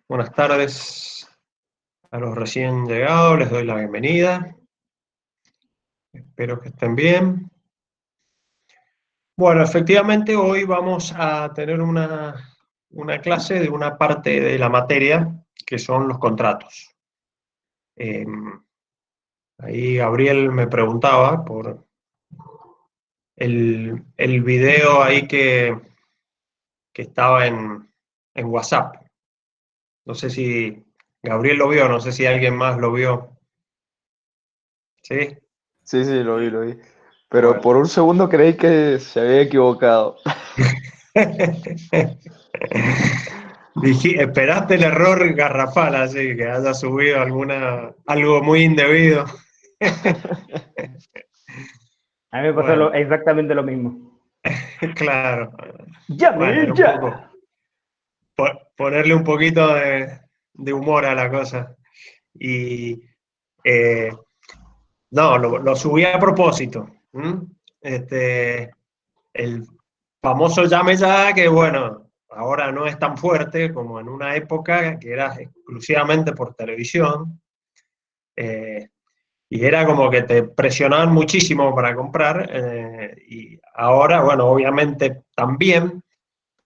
Buenas tardes a los recién llegados, les doy la bienvenida. Espero que estén bien. Bueno, efectivamente hoy vamos a tener una clase de una parte de la materia que son los contratos. Ahí Gabriel me preguntaba por el video ahí que estaba en WhatsApp. No sé si Gabriel lo vio, no sé si alguien más lo vio. ¿Sí? Sí, sí, lo vi, lo vi. Pero Bueno. por un segundo creí que se había equivocado. Esperaste el error garrafal, así que haya subido algo muy indebido. A mí me pasó Bueno, exactamente lo mismo. claro. Bueno, ¡Llame era un ella! poco ponerle un poquito de humor a la cosa. Y eh, no, lo subí a propósito. Este, el famoso llame ya, que bueno, ahora no es tan fuerte como en una época que era exclusivamente por televisión. Eh, y era como que te presionaban muchísimo para comprar, y ahora, bueno, obviamente también,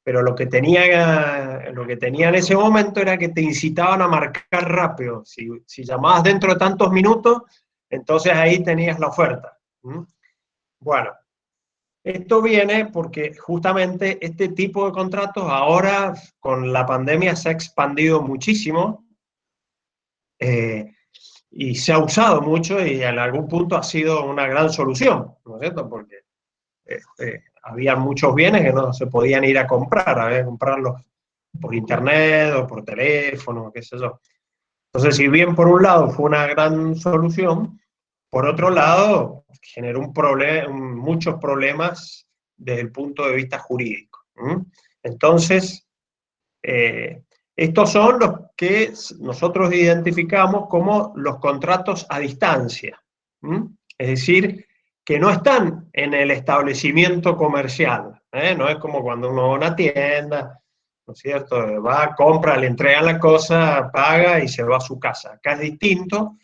pero lo que tenía en ese momento era que te incitaban a marcar rápido. Si llamabas dentro de tantos minutos, entonces ahí tenías la oferta. Bueno, esto viene porque justamente este tipo de contratos ahora con la pandemia se ha expandido muchísimo. eh, y se ha usado mucho y en algún punto ha sido una gran solución, ¿no es cierto? Porque había muchos bienes que no se podían ir a comprar, había que comprarlos por internet o por teléfono, qué sé yo. Entonces, si bien por un lado fue una gran solución, por otro lado generó muchos problemas desde el punto de vista jurídico. Entonces, eh, estos son los que nosotros identificamos como los contratos a distancia. Es decir, que no están en el establecimiento comercial. No es como cuando uno va a una tienda, ¿no es cierto? Va, compra, le entregan la cosa, paga y se va a su casa. Acá es distinto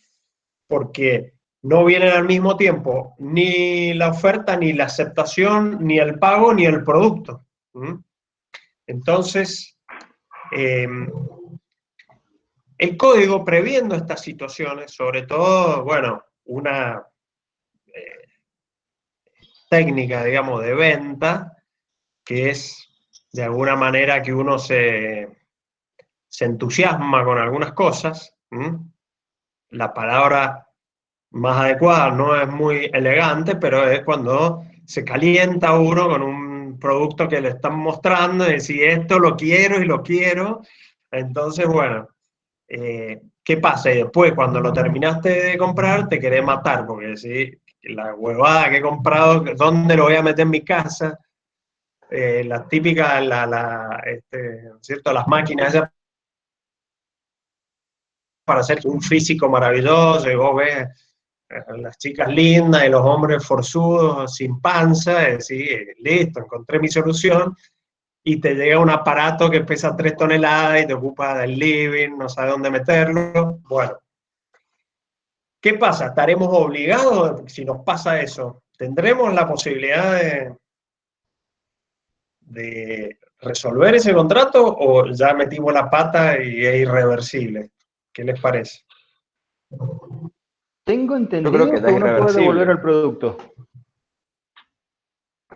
porque no vienen al mismo tiempo ni la oferta, ni la aceptación, ni el pago, ni el producto. Entonces, eh, el código, previendo estas situaciones, sobre todo, bueno, una eh, técnica, digamos, de venta, que es de alguna manera que uno se entusiasma con algunas cosas. La palabra más adecuada no es muy elegante, pero es cuando se calienta uno con un producto que le están mostrando y decir, esto lo quiero y lo quiero. Entonces, bueno, ¿qué pasa? Y después, cuando lo terminaste de comprar, te querés matar, porque si la huevada que he comprado, ¿dónde lo voy a meter en mi casa? Las típicas, ¿cierto? Las máquinas esas para hacer un físico maravilloso, y vos ves las chicas lindas y los hombres forzudos, sin panza, y decís, listo, encontré mi solución, y te llega un aparato que pesa 3 toneladas y te ocupa del living, no sabes dónde meterlo. Bueno, ¿qué pasa? ¿Estaremos obligados si nos pasa eso? ¿Tendremos la posibilidad de resolver ese contrato o ya metimos la pata y es irreversible? ¿Qué les parece? Tengo Yo creo que entendido que ya es uno puede devolver irreversible. el producto.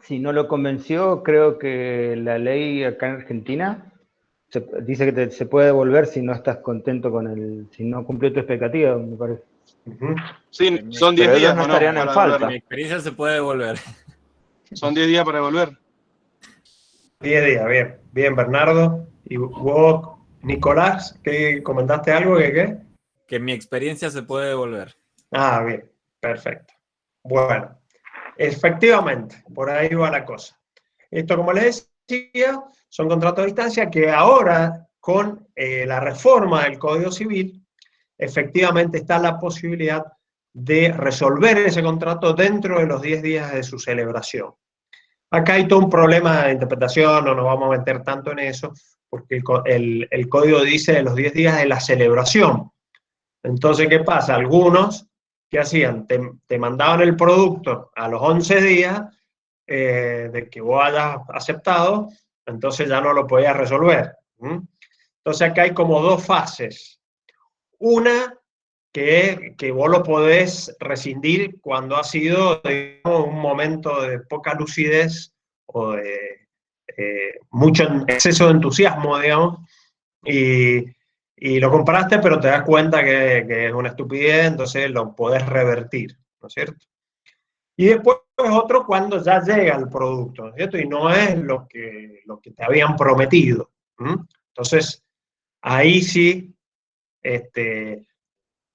Si no lo convenció, creo que la ley acá en Argentina dice que se puede devolver si no estás contento si no cumplió tu expectativa, me parece. Sí, son 10 Pero ellos días no o no estarían en para falta. devolver. En mi experiencia se puede devolver. Son 10 días para devolver. 10 días, bien. Bien, Bernardo. ¿Y vos, Nicolás, qué comentaste algo que qué? Que en mi experiencia se puede devolver. Ah, bien, perfecto. Bueno, efectivamente, por ahí va la cosa. Esto, como les decía, son contratos a distancia que ahora, con la reforma del Código Civil, efectivamente está la posibilidad de resolver ese contrato dentro de los 10 días de su celebración. Acá hay todo un problema de interpretación, no nos vamos a meter tanto en eso, porque el código dice los 10 días de la celebración. Entonces, ¿qué pasa? Algunos, ¿qué hacían? Te mandaban el producto a los 11 días de que vos hayas aceptado, entonces ya no lo podías resolver. Entonces, acá hay como dos fases. Una, que vos lo podés rescindir cuando ha sido, digamos, un momento de poca lucidez o de mucho exceso de entusiasmo, digamos, y lo compraste, pero te das cuenta que es una estupidez, entonces lo podés revertir, ¿no es cierto? Y después es otro cuando ya llega el producto, ¿no es cierto? Y no es lo que te habían prometido. Entonces, ahí sí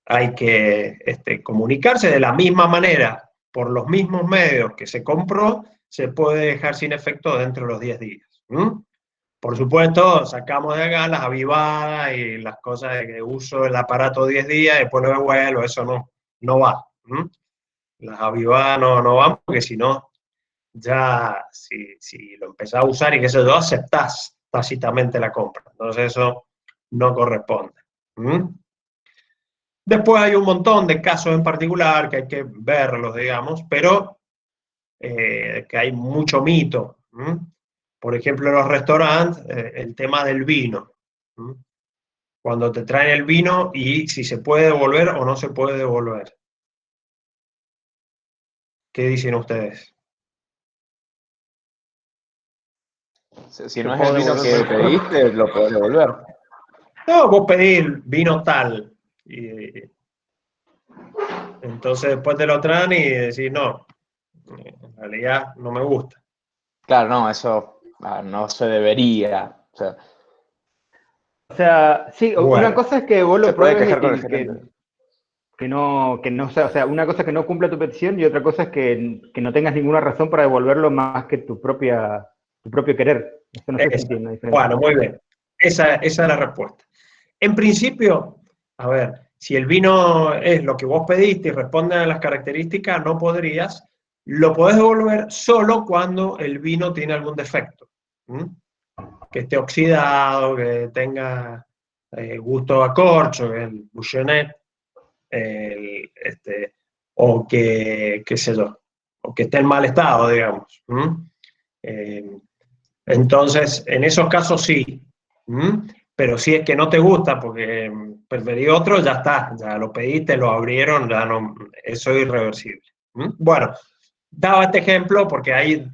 hay que comunicarse de la misma manera, por los mismos medios que se compró, se puede dejar sin efecto dentro de los 10 días. Por supuesto, sacamos de acá las avivadas y las cosas de que uso el aparato 10 días y después lo devuelvo, eso no va. Las avivadas no van porque si no, ya si lo empezás a usar y qué sé yo, aceptás tácitamente la compra. Entonces eso no corresponde. Después hay un montón de casos en particular que hay que verlos, digamos, pero que hay mucho mito. Por ejemplo, en los restaurantes, el tema del vino. Cuando te traen el vino y si se puede devolver o no se puede devolver. ¿Qué dicen ustedes? Si no es el vino que pediste, lo podés devolver. No, vos pedís vino tal. Y entonces después te lo traen y decís, no, en realidad no me gusta. Claro, no, eso no se debería. O sea, sí, Bueno. una cosa es que vos Se lo puede pruebes quejar con el y gerente. que no sea, o sea, una cosa es que no cumpla tu petición y otra cosa es que no tengas ninguna razón para devolverlo más que tu propio querer. Eso no sé si entiendo la diferencia. Bueno, muy bien. Esa es la respuesta. En principio, a ver, si el vino es lo que vos pediste y responde a las características, no podrías. Lo podés devolver solo cuando el vino tiene algún defecto. Que esté oxidado, que tenga gusto a corcho, el bouchonnet, o que, qué sé yo, o que esté en mal estado, digamos. Entonces, en esos casos sí. Pero si es que no te gusta porque preferí otro, ya está, ya lo pediste, lo abrieron, ya no, eso es irreversible. Bueno, daba este ejemplo porque ahí,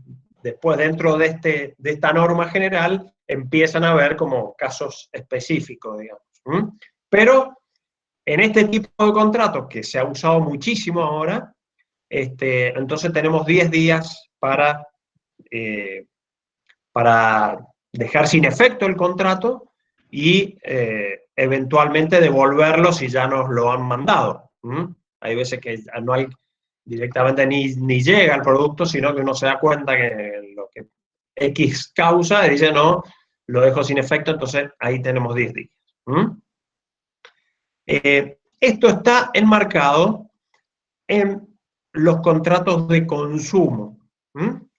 después dentro de esta norma general, empiezan a haber como casos específicos, digamos. Pero en este tipo de contratos que se ha usado muchísimo ahora, entonces tenemos 10 días para dejar sin efecto el contrato y eventualmente devolverlo si ya nos lo han mandado. Hay veces que no hay directamente ni llega el producto, sino que uno se da cuenta que lo que X causa y dice no, lo dejo sin efecto, entonces ahí tenemos 10 días. Esto está enmarcado en los contratos de consumo.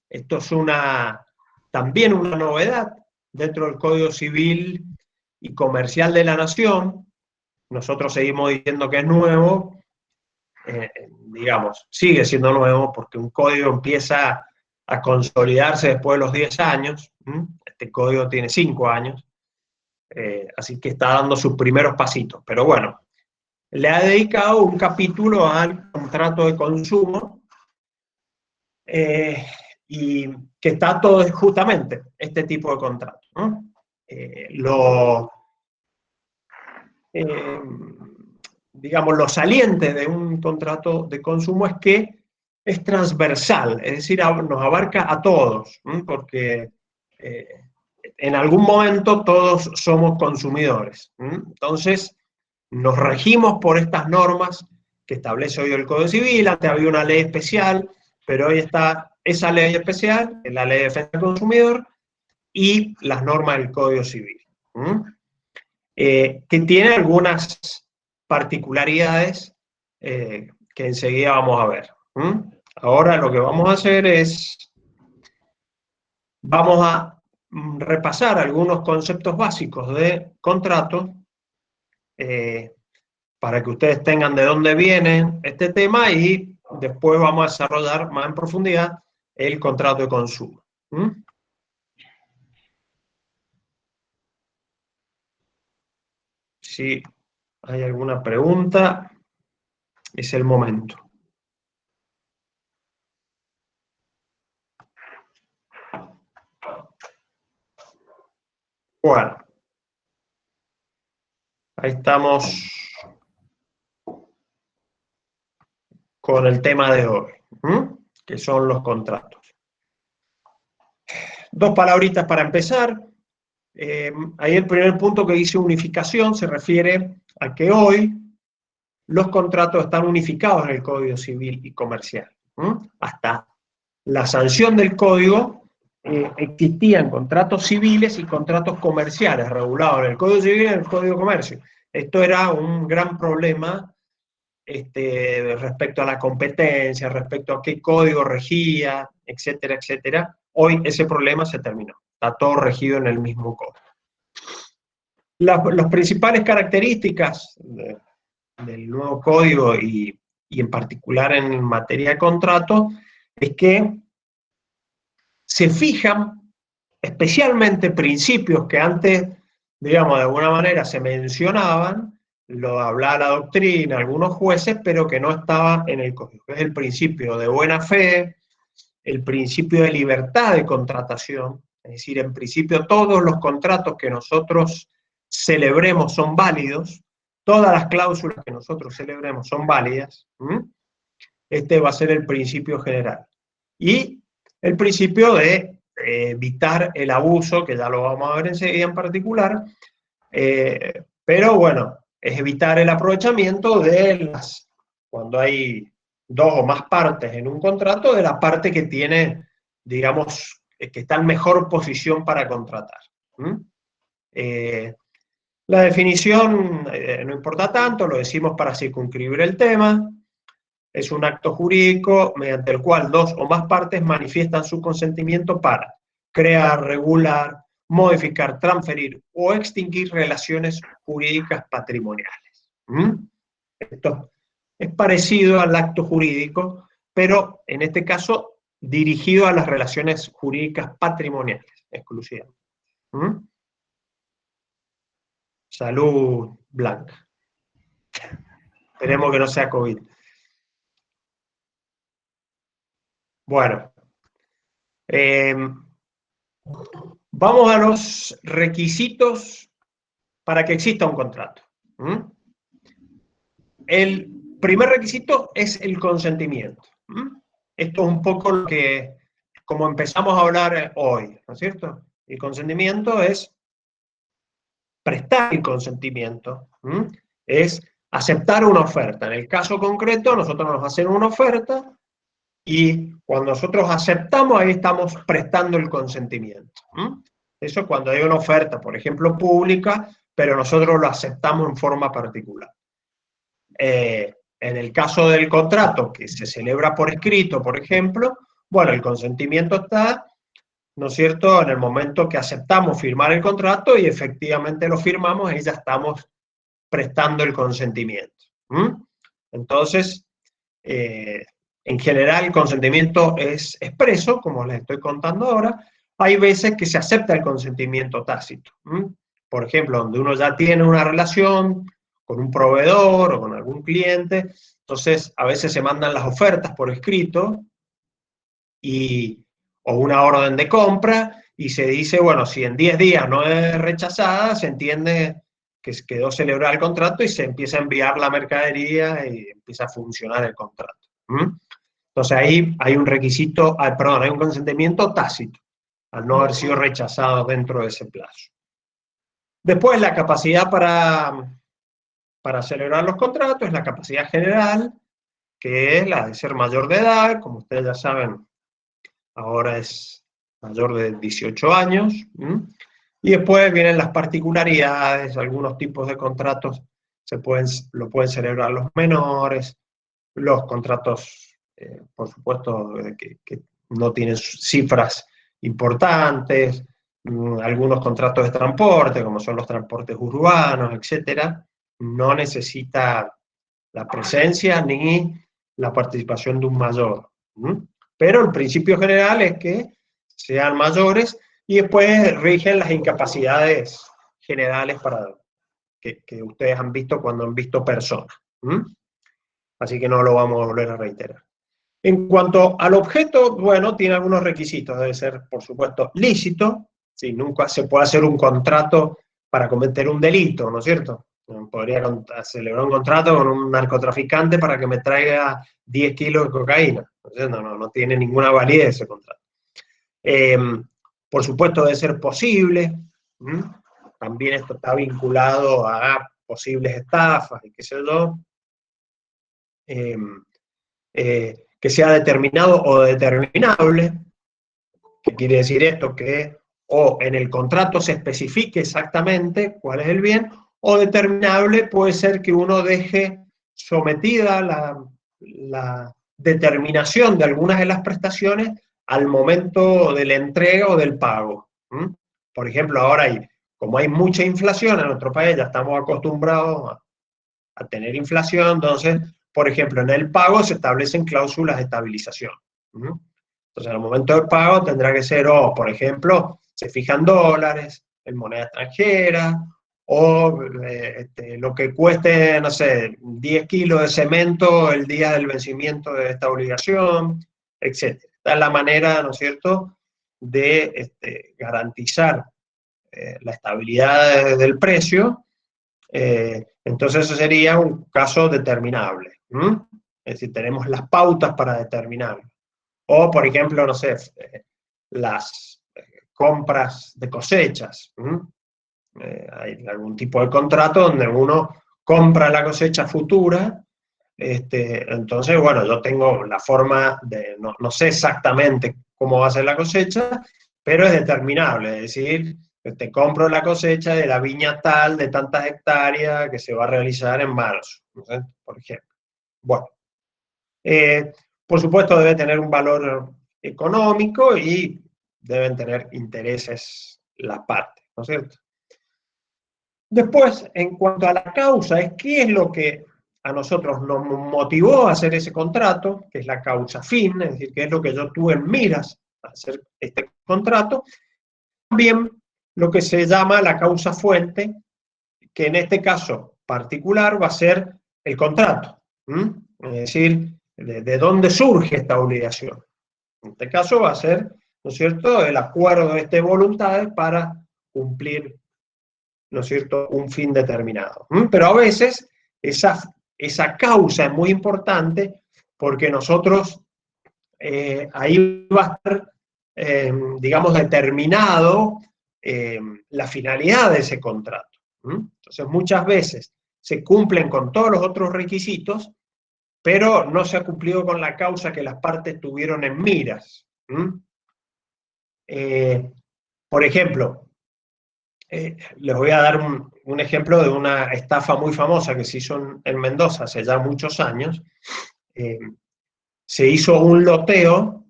Esto es también una novedad dentro del Código Civil y Comercial de la Nación. Nosotros seguimos diciendo que es nuevo, digamos, sigue siendo nuevo porque un código empieza a consolidarse después de los 10 años. Este código tiene 5 años, así que está dando sus primeros pasitos. Pero bueno, le ha dedicado un capítulo al contrato de consumo y que está todo justamente este tipo de contrato, ¿no? Digamos, lo saliente de un contrato de consumo es que es transversal, es decir, nos abarca a todos, ¿no? Porque en algún momento todos somos consumidores. Entonces, nos regimos por estas normas que establece hoy el Código Civil. Antes había una ley especial, pero hoy está esa ley especial, la Ley de Defensa del Consumidor, y las normas del Código Civil, que tiene algunas particularidades que enseguida vamos a ver. Ahora lo que vamos a hacer es vamos a repasar algunos conceptos básicos de contrato para que ustedes tengan de dónde viene este tema y después vamos a desarrollar más en profundidad el contrato de consumo. Si hay alguna pregunta, es el momento. Bueno, ahí estamos con el tema de hoy, que son los contratos. Dos palabritas para empezar. Ahí el primer punto que dice unificación se refiere a que hoy los contratos están unificados en el Código Civil y Comercial. Hasta la sanción del Código existían contratos civiles y contratos comerciales regulados en el Código Civil y en el Código de Comercio. Esto era un gran problema respecto a la competencia, respecto a qué código regía, etcétera, etcétera. Hoy ese problema se terminó. Está todo regido en el mismo código. Las principales características del nuevo código y en particular en materia de contrato es que se fijan especialmente principios que antes, digamos, de alguna manera se mencionaban, lo hablaba la doctrina, algunos jueces, pero que no estaba en el código. Es el principio de buena fe, el principio de libertad de contratación, es decir, en principio todos los contratos que nosotros celebremos son válidos, todas las cláusulas que nosotros celebremos son válidas. Este va a ser el principio general. Y el principio de evitar el abuso, que ya lo vamos a ver enseguida en particular, pero bueno, es evitar el aprovechamiento de cuando hay dos o más partes en un contrato, de la parte que tiene, digamos, que está en mejor posición para contratar. La definición no importa tanto, lo decimos para circunscribir el tema. Es un acto jurídico mediante el cual dos o más partes manifiestan su consentimiento para crear, regular, modificar, transferir o extinguir relaciones jurídicas patrimoniales. Esto es parecido al acto jurídico, pero en este caso dirigido a las relaciones jurídicas patrimoniales exclusivamente. Salud, Blanca. Esperemos que no sea COVID. Bueno, vamos a los requisitos para que exista un contrato. El primer requisito es el consentimiento. Esto es un poco lo que, como empezamos a hablar hoy, ¿no es cierto? El consentimiento es prestar el consentimiento, es aceptar una oferta. En el caso concreto, nosotros nos hacen una oferta y cuando nosotros aceptamos, ahí estamos prestando el consentimiento. Eso es cuando hay una oferta, por ejemplo, pública, pero nosotros lo aceptamos en forma particular. En el caso del contrato, que se celebra por escrito, por ejemplo, bueno, el consentimiento está, ¿no es cierto?, en el momento que aceptamos firmar el contrato y efectivamente lo firmamos, ahí ya estamos prestando el consentimiento. Entonces, en general el consentimiento es expreso, como les estoy contando ahora. Hay veces que se acepta el consentimiento tácito. Por ejemplo, donde uno ya tiene una relación con un proveedor o con algún cliente, entonces a veces se mandan las ofertas por escrito o una orden de compra y se dice, bueno, si en 10 días no es rechazada, se entiende que quedó celebrado el contrato y se empieza a enviar la mercadería y empieza a funcionar el contrato. Entonces ahí hay un requisito, hay un consentimiento tácito, al no haber sido rechazado dentro de ese plazo. Después la capacidad para celebrar los contratos es la capacidad general, que es la de ser mayor de edad, como ustedes ya saben, ahora es mayor de 18 años, y después vienen las particularidades, algunos tipos de contratos lo pueden celebrar los menores, los contratos, por supuesto, que no tienen cifras importantes, algunos contratos de transporte, como son los transportes urbanos, etcétera, no necesita la presencia ni la participación de un mayor. Pero el principio general es que sean mayores y después rigen las incapacidades generales que ustedes han visto cuando han visto personas. Así que no lo vamos a volver a reiterar. En cuanto al objeto, bueno, tiene algunos requisitos. Debe ser, por supuesto, lícito. Sí, nunca se puede hacer un contrato para cometer un delito, ¿no es cierto? Podría celebrar un contrato con un narcotraficante para que me traiga 10 kilos de cocaína. No tiene ninguna validez ese contrato. Por supuesto, debe ser posible. También esto está vinculado a posibles estafas y qué sé yo. Que sea determinado o determinable. ¿Qué quiere decir esto? Que o en el contrato se especifique exactamente cuál es el bien, o determinable puede ser que uno deje sometida la determinación de algunas de las prestaciones al momento de la entrega o del pago. Por ejemplo, ahora como hay mucha inflación en nuestro país, ya estamos acostumbrados a tener inflación, entonces, por ejemplo, en el pago se establecen cláusulas de estabilización. Entonces, al momento del pago tendrá que ser, por ejemplo, se fijan dólares en moneda extranjera, o lo que cueste, no sé, 10 kilos de cemento el día del vencimiento de esta obligación, etc. Esta es la manera, ¿no es cierto?, de garantizar la estabilidad del precio. Entonces eso sería un caso determinable. Es decir, tenemos las pautas para determinarlo. O, por ejemplo, no sé, las compras de cosechas. Hay algún tipo de contrato donde uno compra la cosecha futura. Entonces, bueno, yo tengo la forma de, no sé exactamente cómo va a ser la cosecha, pero es determinable. Es decir, te compro la cosecha de la viña tal, de tantas hectáreas, que se va a realizar en marzo, ¿no? Por ejemplo. Bueno. Por supuesto debe tener un valor económico y deben tener intereses las partes, ¿no es cierto? Después, en cuanto a la causa, ¿qué es lo que a nosotros nos motivó a hacer ese contrato? Que es la causa fin, es decir, qué es lo que yo tuve en miras a hacer este contrato. También lo que se llama la causa fuente, que en este caso particular va a ser el contrato. Es decir, de dónde surge esta obligación. En este caso va a ser, ¿no es cierto?, el acuerdo de voluntades para cumplir, ¿no es cierto?, un fin determinado. Pero a veces esa causa es muy importante porque nosotros ahí va a estar, digamos, determinado la finalidad de ese contrato. Entonces muchas veces se cumplen con todos los otros requisitos, pero no se ha cumplido con la causa que las partes tuvieron en miras. Por ejemplo, les voy a dar un ejemplo de una estafa muy famosa que se hizo en Mendoza hace ya muchos años. Se hizo un loteo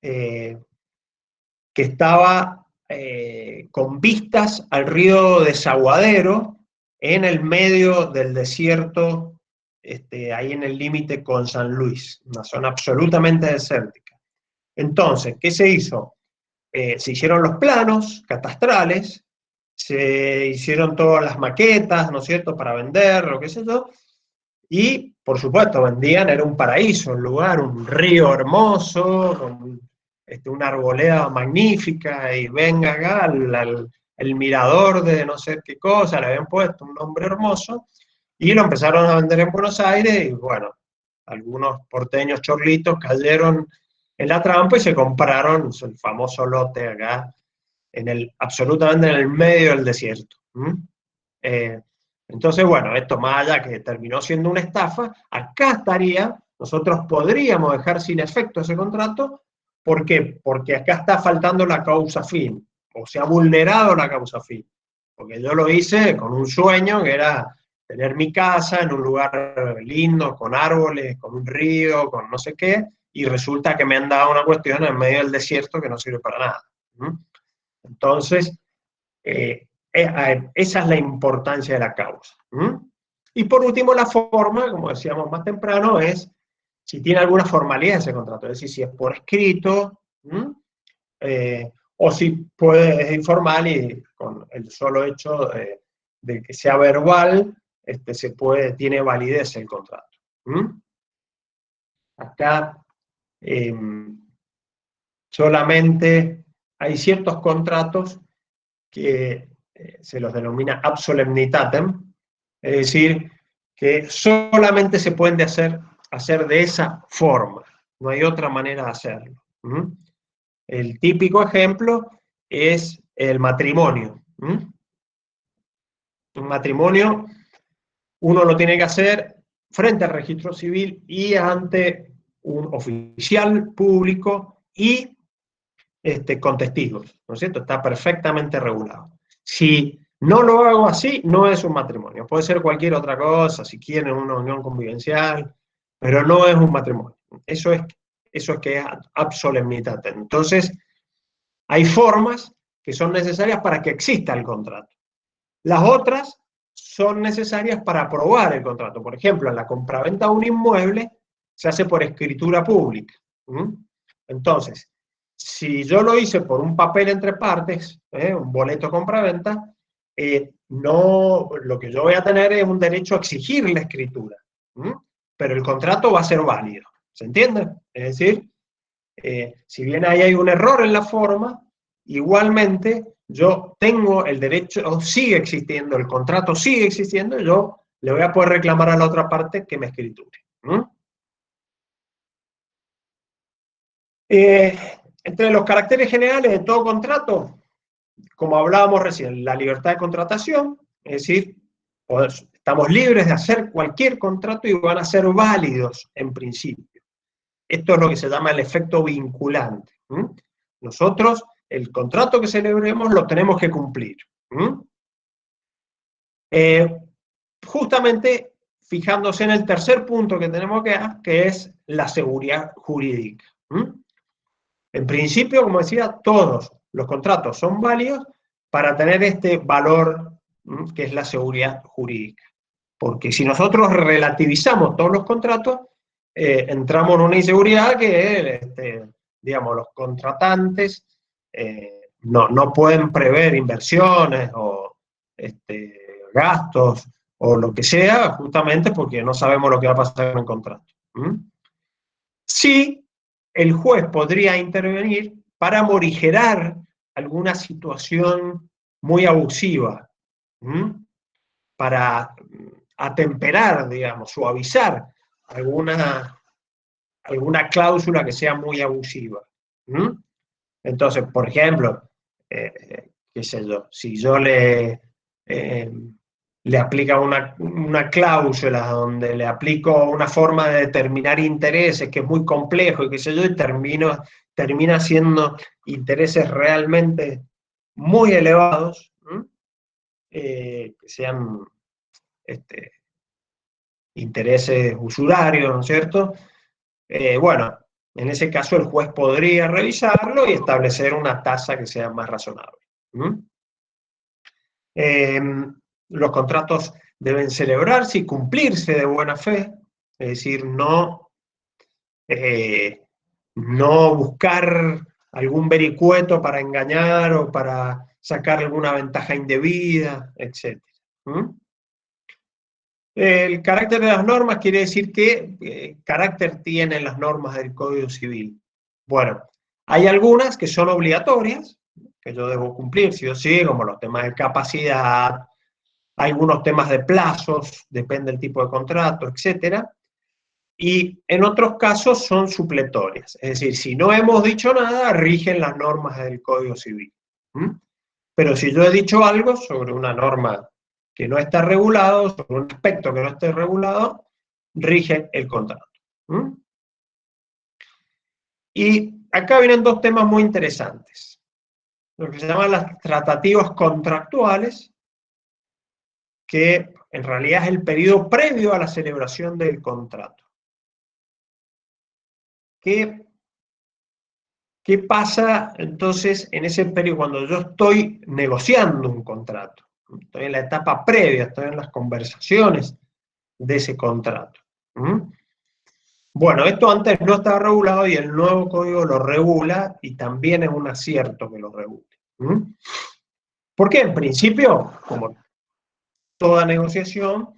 que estaba con vistas al río Desaguadero en el medio del desierto, ahí en el límite con San Luis, una zona absolutamente desértica. Entonces, ¿qué se hizo? Se hicieron los planos catastrales, se hicieron todas las maquetas, ¿no es cierto?, para vender, lo que sé yo, y, por supuesto, vendían, era un paraíso, un lugar, un río hermoso, con una arboleda magnífica, y venga acá el mirador de no sé qué cosa, le habían puesto un nombre hermoso, y lo empezaron a vender en Buenos Aires, y bueno, algunos porteños chorlitos cayeron en la trampa y se compraron el famoso lote acá, absolutamente en el medio del desierto. Entonces, bueno, esto más allá que terminó siendo una estafa, acá estaría, nosotros podríamos dejar sin efecto ese contrato. ¿Por qué? Porque acá está faltando la causa fin, o se ha vulnerado la causa fin. Porque yo lo hice con un sueño que era tener mi casa en un lugar lindo, con árboles, con un río, con no sé qué, y resulta que me han dado una cuestión en medio del desierto que no sirve para nada. Entonces, esa es la importancia de la causa. Y por último, la forma, como decíamos más temprano, es si tiene alguna formalidad ese contrato, es decir, si es por escrito, o si es informal y con el solo hecho de que sea verbal, tiene validez el contrato. Acá solamente hay ciertos contratos que se los denomina ab solemnitatem, es decir, que solamente se pueden hacer de esa forma, no hay otra manera de hacerlo. El típico ejemplo es el matrimonio. Un matrimonio uno lo tiene que hacer frente al registro civil y ante un oficial público y con testigos, ¿no es cierto? Está perfectamente regulado. Si no lo hago así, no es un matrimonio. Puede ser cualquier otra cosa, si quieren una unión convivencial, pero no es un matrimonio. Eso es que es ab solemnitatem. Entonces, hay formas que son necesarias para que exista el contrato. Las otras son necesarias para aprobar el contrato. Por ejemplo, en la compraventa de un inmueble se hace por escritura pública. Entonces, si yo lo hice por un papel entre partes, un boleto compraventa, lo que yo voy a tener es un derecho a exigir la escritura, pero el contrato va a ser válido. ¿Se entiende? Es decir, si bien ahí hay un error en la forma, igualmente yo tengo el derecho, sigue existiendo, el contrato sigue existiendo, y yo le voy a poder reclamar a la otra parte que me escriture. Entre los caracteres generales de todo contrato, como hablábamos recién, la libertad de contratación, es decir, estamos libres de hacer cualquier contrato y van a ser válidos en principio. Esto es lo que se llama el efecto vinculante. Nosotros, el contrato que celebremos lo tenemos que cumplir. Justamente fijándose en el tercer punto que tenemos que es la seguridad jurídica. En principio, como decía, todos los contratos son válidos para tener este valor que es la seguridad jurídica. Porque si nosotros relativizamos todos los contratos, entramos en una inseguridad que, digamos, los contratantes no pueden prever inversiones o gastos o lo que sea, justamente porque no sabemos lo que va a pasar en el contrato. Sí, el juez podría intervenir para morigerar alguna situación muy abusiva, para atemperar, digamos, suavizar alguna cláusula que sea muy abusiva. Entonces, por ejemplo, qué sé yo, si yo le aplica una cláusula donde le aplico una forma de determinar intereses que es muy complejo y qué sé yo, y termina siendo intereses realmente muy elevados, que sean intereses usurarios, ¿no es cierto? Bueno, en ese caso el juez podría revisarlo y establecer una tasa que sea más razonable. Los contratos deben celebrarse y cumplirse de buena fe, es decir, no buscar algún vericueto para engañar o para sacar alguna ventaja indebida, etc. El carácter de las normas quiere decir qué carácter tienen las normas del Código Civil. Bueno, hay algunas que son obligatorias, que yo debo cumplir sí o sí, como los temas de capacidad, algunos temas de plazos, depende del tipo de contrato, etc. Y en otros casos son supletorias, es decir, si no hemos dicho nada, rigen las normas del Código Civil. Pero si yo he dicho algo sobre una norma que no está regulado, sobre un aspecto que no esté regulado, rige el contrato. Y acá vienen dos temas muy interesantes. Lo que se llaman las tratativas contractuales, que en realidad es el periodo previo a la celebración del contrato. Que ¿Qué pasa entonces en ese periodo cuando yo estoy negociando un contrato? Estoy en la etapa previa, estoy en las conversaciones de ese contrato. Bueno, esto antes no estaba regulado y el nuevo código lo regula y también es un acierto que lo regule. Porque en principio, como toda negociación,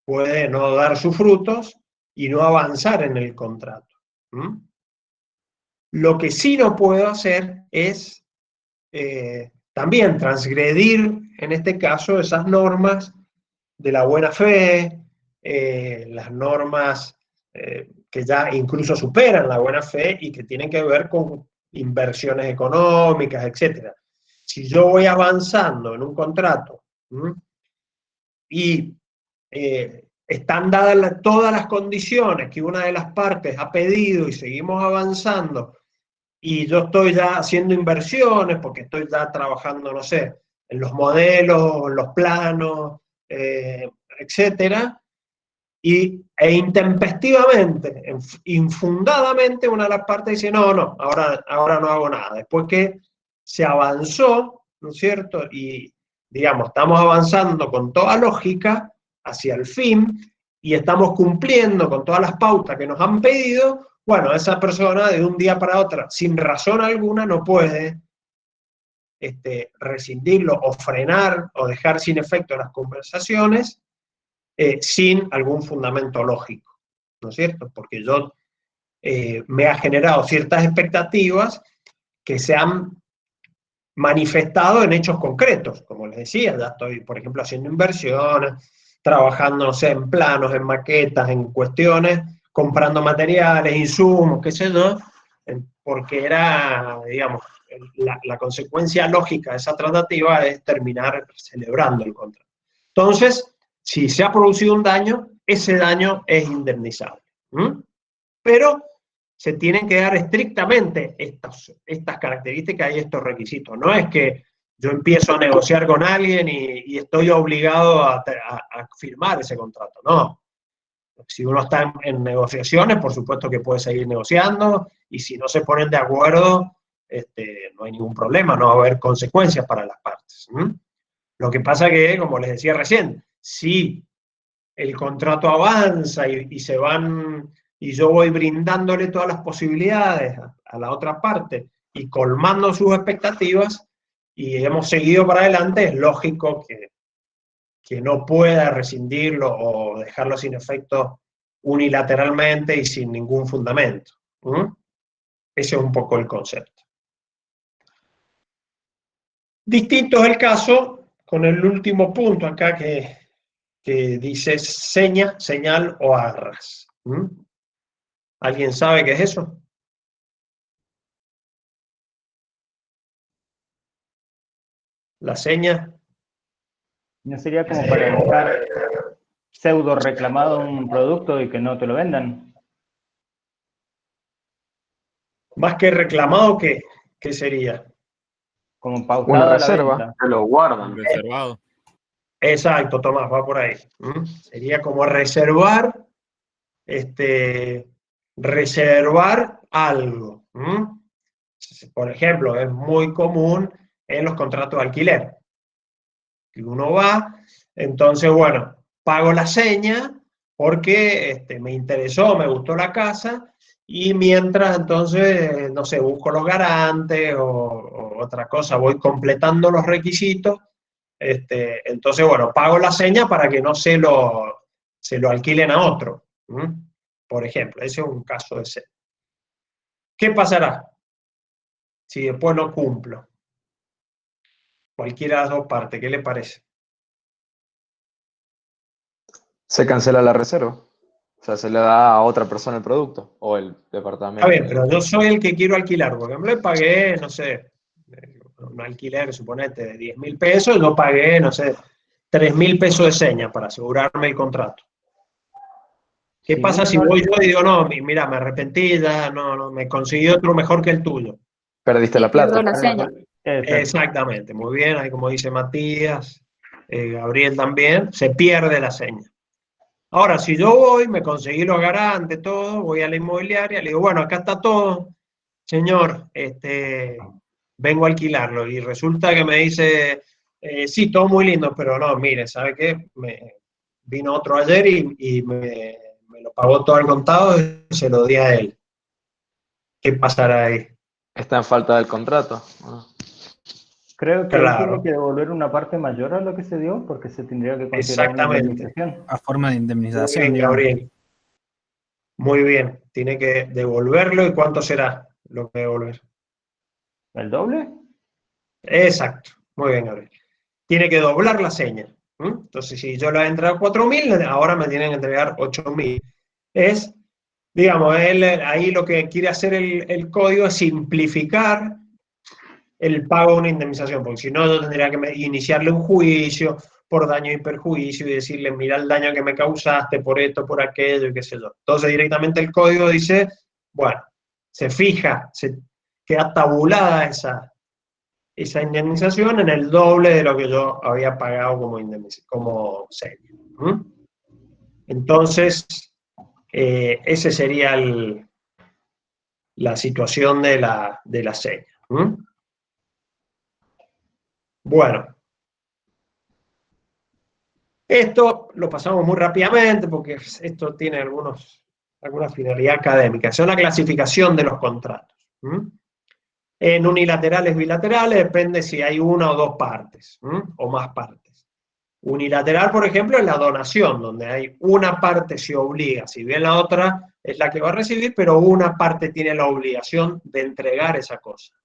puede no dar sus frutos y no avanzar en el contrato. Lo que sí no puedo hacer es también transgredir, en este caso, esas normas de la buena fe, las normas que ya incluso superan la buena fe y que tienen que ver con inversiones económicas, etc. Si yo voy avanzando en un contrato y están dadas todas las condiciones que una de las partes ha pedido y seguimos avanzando, y yo estoy ya haciendo inversiones porque estoy ya trabajando, no sé, en los modelos, en los planos, etcétera, e intempestivamente, infundadamente, una de las partes dice, no, ahora no hago nada. Después que se avanzó, ¿no es cierto? Y, digamos, estamos avanzando con toda lógica hacia el fin y estamos cumpliendo con todas las pautas que nos han pedido, bueno, esa persona de un día para otro, sin razón alguna, no puede rescindirlo o frenar o dejar sin efecto las conversaciones sin algún fundamento lógico, ¿no es cierto? Porque yo me ha generado ciertas expectativas que se han manifestado en hechos concretos, como les decía, ya estoy, por ejemplo, haciendo inversiones, trabajando, no sé, en planos, en maquetas, en cuestiones, comprando materiales, insumos, qué sé yo, porque era, digamos, la consecuencia lógica de esa tratativa es terminar celebrando el contrato. Entonces, si se ha producido un daño, ese daño es indemnizable. Pero se tienen que dar estrictamente estas características y estos requisitos. No es que yo empiezo a negociar con alguien y estoy obligado a firmar ese contrato, no. Si uno está en negociaciones, por supuesto que puede seguir negociando, y si no se ponen de acuerdo, no hay ningún problema, no va a haber consecuencias para las partes. Lo que pasa que, como les decía recién, si el contrato avanza y se van, y yo voy brindándole todas las posibilidades a la otra parte y colmando sus expectativas y hemos seguido para adelante, es lógico que no pueda rescindirlo o dejarlo sin efecto unilateralmente y sin ningún fundamento. Ese es un poco el concepto. Distinto es el caso con el último punto acá que dice seña, señal o arras. ¿Alguien sabe qué es eso? La seña. ¿No sería como para dejar pseudo reclamado un producto y que no te lo vendan? Más que reclamado, ¿qué sería? Como pautado Una la reserva, venta. que lo guardan. Reservado. Exacto, Tomás, va por ahí. Sería como reservar, reservar algo. Por ejemplo, es muy común en los contratos de alquiler. Que uno va, entonces, bueno, pago la seña porque me interesó, me gustó la casa, y mientras, entonces, no sé, busco los garantes o otra cosa, voy completando los requisitos. Entonces, bueno, pago la seña para que no se lo alquilen a otro. Por ejemplo, ese es un caso de seña. ¿Qué pasará si después no cumplo? Cualquiera de las dos partes, ¿qué le parece? Se cancela la reserva. O sea, se le da a otra persona el producto o el departamento. A ver, pero yo soy el que quiero alquilar. Por ejemplo, le pagué, no sé, un alquiler, suponete, de 10.000 pesos, yo pagué, no sé, 3.000 pesos de seña para asegurarme el contrato. ¿Qué Si pasa uno si no- voy yo y digo, no, mira, me arrepentí, ya no, me conseguí otro mejor que el tuyo? Perdiste la Pierdo plata. la seña. Exacto. Exactamente, muy bien, ahí como dice Matías, Gabriel también, se pierde la seña. Ahora, si yo voy, me conseguí los garantes, todo, voy a la inmobiliaria, le digo, bueno, acá está todo, señor, vengo a alquilarlo, y resulta que me dice, sí, todo muy lindo, pero no, mire, ¿sabe qué? Vino otro ayer y me lo pagó todo al contado y se lo di a él. ¿Qué pasará ahí? Está en falta del contrato. Creo que él tiene Claro, que devolver una parte mayor a lo que se dio, porque se tendría que considerar una exactamente. indemnización. A forma de Muy indemnización, bien, digamos. Gabriel. Muy bien. Tiene que devolverlo, ¿y cuánto será lo que devolver? ¿El doble? Exacto. Muy bien, Gabriel. Tiene que doblar la seña. Entonces, si yo le he entregado 4.000, ahora me tienen que entregar 8.000. Es, digamos, él ahí lo que quiere hacer el código es simplificar el pago de una indemnización, porque si no yo tendría que iniciarle un juicio por daño y perjuicio y decirle, mira el daño que me causaste por esto, por aquello, y qué sé yo. Entonces directamente el código dice, bueno, se fija, se queda tabulada esa indemnización en el doble de lo que yo había pagado como seña. Entonces, ese sería la situación de la seña. Bueno, esto lo pasamos muy rápidamente porque esto tiene alguna finalidad académica. Es una clasificación de los contratos. En unilaterales, bilaterales, depende si hay una o dos partes, o más partes. Unilateral, por ejemplo, es la donación, donde hay una parte se obliga, si bien la otra es la que va a recibir, pero una parte tiene la obligación de entregar esa cosa.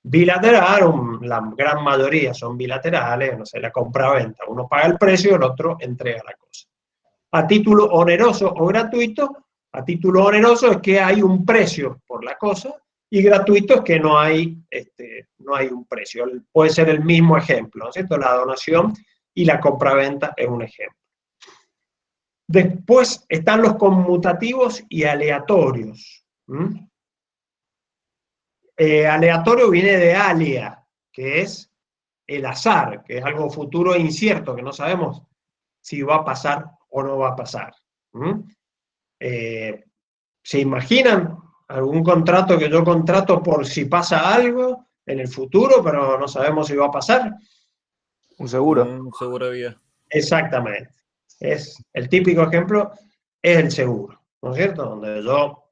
Bilateral, la gran mayoría son bilaterales, no sé, la compra-venta. Uno paga el precio y el otro entrega la cosa. A título oneroso o gratuito, a título oneroso es que hay un precio por la cosa, y gratuito es que no hay un precio. Puede ser el mismo ejemplo, ¿no es cierto? La donación y la compraventa es un ejemplo. Después están los conmutativos y aleatorios. Aleatorio viene de alia, que es el azar, que es algo futuro e incierto, que no sabemos si va a pasar o no va a pasar. ¿Se imaginan algún contrato que yo contrato por si pasa algo en el futuro, pero no sabemos si va a pasar? Un seguro. Un seguro de vida. Exactamente. Es el típico ejemplo, es el seguro, ¿no es cierto? Donde yo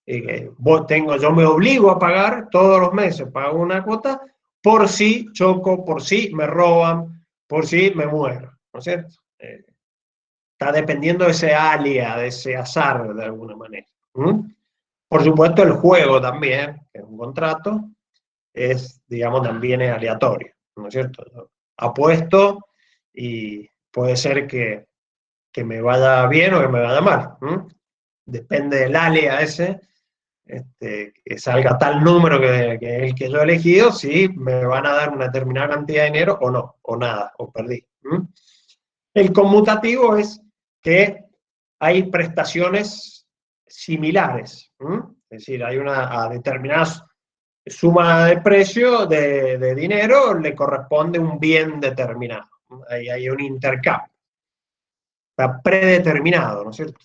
yo me obligo a pagar todos los meses, pago una cuota por si choco, por si me roban, por si me muero, ¿no es cierto? Está dependiendo de ese alia, de ese azar de alguna manera. Por supuesto, el juego también, que es un contrato, digamos, también es aleatorio, ¿no es cierto? Yo apuesto y puede ser que me vaya bien o que me vaya mal. Depende del alia ese, que salga tal número que es el que yo he elegido, si me van a dar una determinada cantidad de dinero o no, o nada, o perdí. El conmutativo es que hay prestaciones similares, es decir, hay una determinada suma de precio de dinero, le corresponde un bien determinado. Ahí hay un intercambio. Está predeterminado, ¿no es cierto?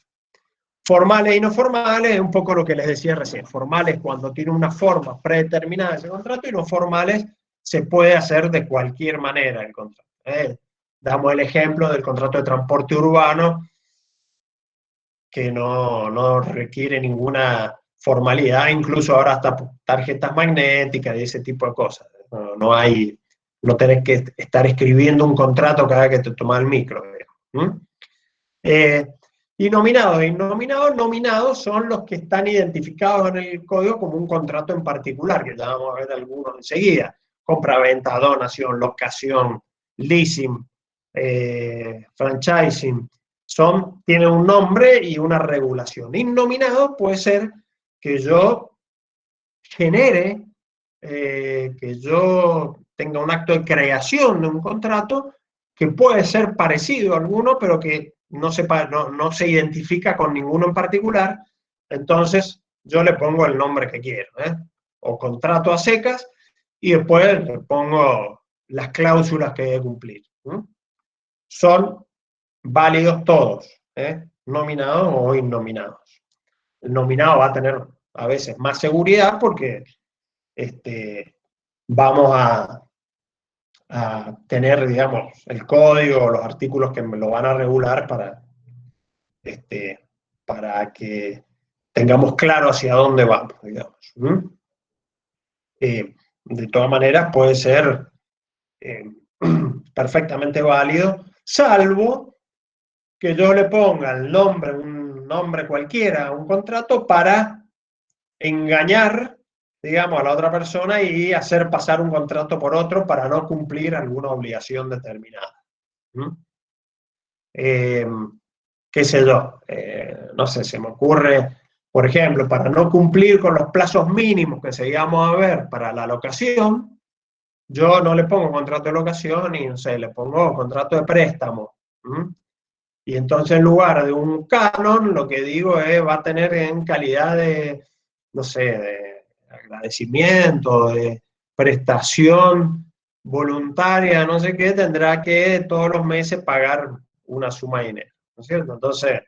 Formales y no formales es un poco lo que les decía recién. Formales cuando tiene una forma predeterminada ese contrato, y no formales se puede hacer de cualquier manera el contrato. Damos el ejemplo del contrato de transporte urbano, que no requiere ninguna formalidad, incluso ahora hasta tarjetas magnéticas y ese tipo de cosas. No tenés que estar escribiendo un contrato cada vez que te tomas el micro. Y nominados e innominados, nominados son los que están identificados en el código como un contrato en particular, que ya vamos a ver algunos enseguida. Compra-venta, donación, locación, leasing, franchising, tienen un nombre y una regulación. Innominado puede ser que yo genere, que yo tenga un acto de creación de un contrato que puede ser parecido a alguno, pero que no se identifica con ninguno en particular. Entonces yo le pongo el nombre que quiero, o contrato a secas, y después le pongo las cláusulas que debe cumplir. Son válidos todos, nominados o innominados. El nominado va a tener a veces más seguridad porque vamos a tener, digamos, el código o los artículos que me lo van a regular para que tengamos claro hacia dónde vamos, digamos. De todas maneras, puede ser perfectamente válido, salvo que yo le ponga el nombre, un nombre cualquiera a un contrato para engañar, digamos, a la otra persona y hacer pasar un contrato por otro para no cumplir alguna obligación determinada. Qué sé yo, no sé, se me ocurre, por ejemplo, para no cumplir con los plazos mínimos que seguíamos a ver para la locación, yo no le pongo contrato de locación y, no sé, le pongo contrato de préstamo. Y entonces en lugar de un canon, lo que digo es, va a tener en calidad de, no sé, de agradecimiento, de prestación voluntaria, no sé qué, tendrá que todos los meses pagar una suma de dinero, ¿no es cierto? Entonces,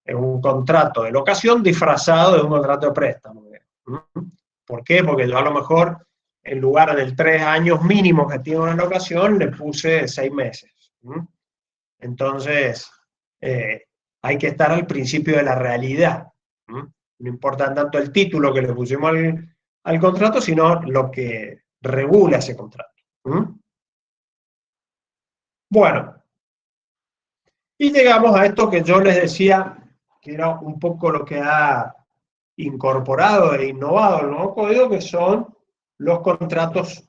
es un contrato de locación disfrazado de un contrato de préstamo. ¿Por qué? Porque yo a lo mejor, en lugar del 3 años mínimo que tiene una locación, le puse 6 meses. Entonces, hay que estar al principio de la realidad. No importa tanto el título que le pusimos al contrato, sino lo que regula ese contrato. Bueno, y llegamos a esto que yo les decía, que era un poco lo que ha incorporado e innovado el nuevo código, que son los contratos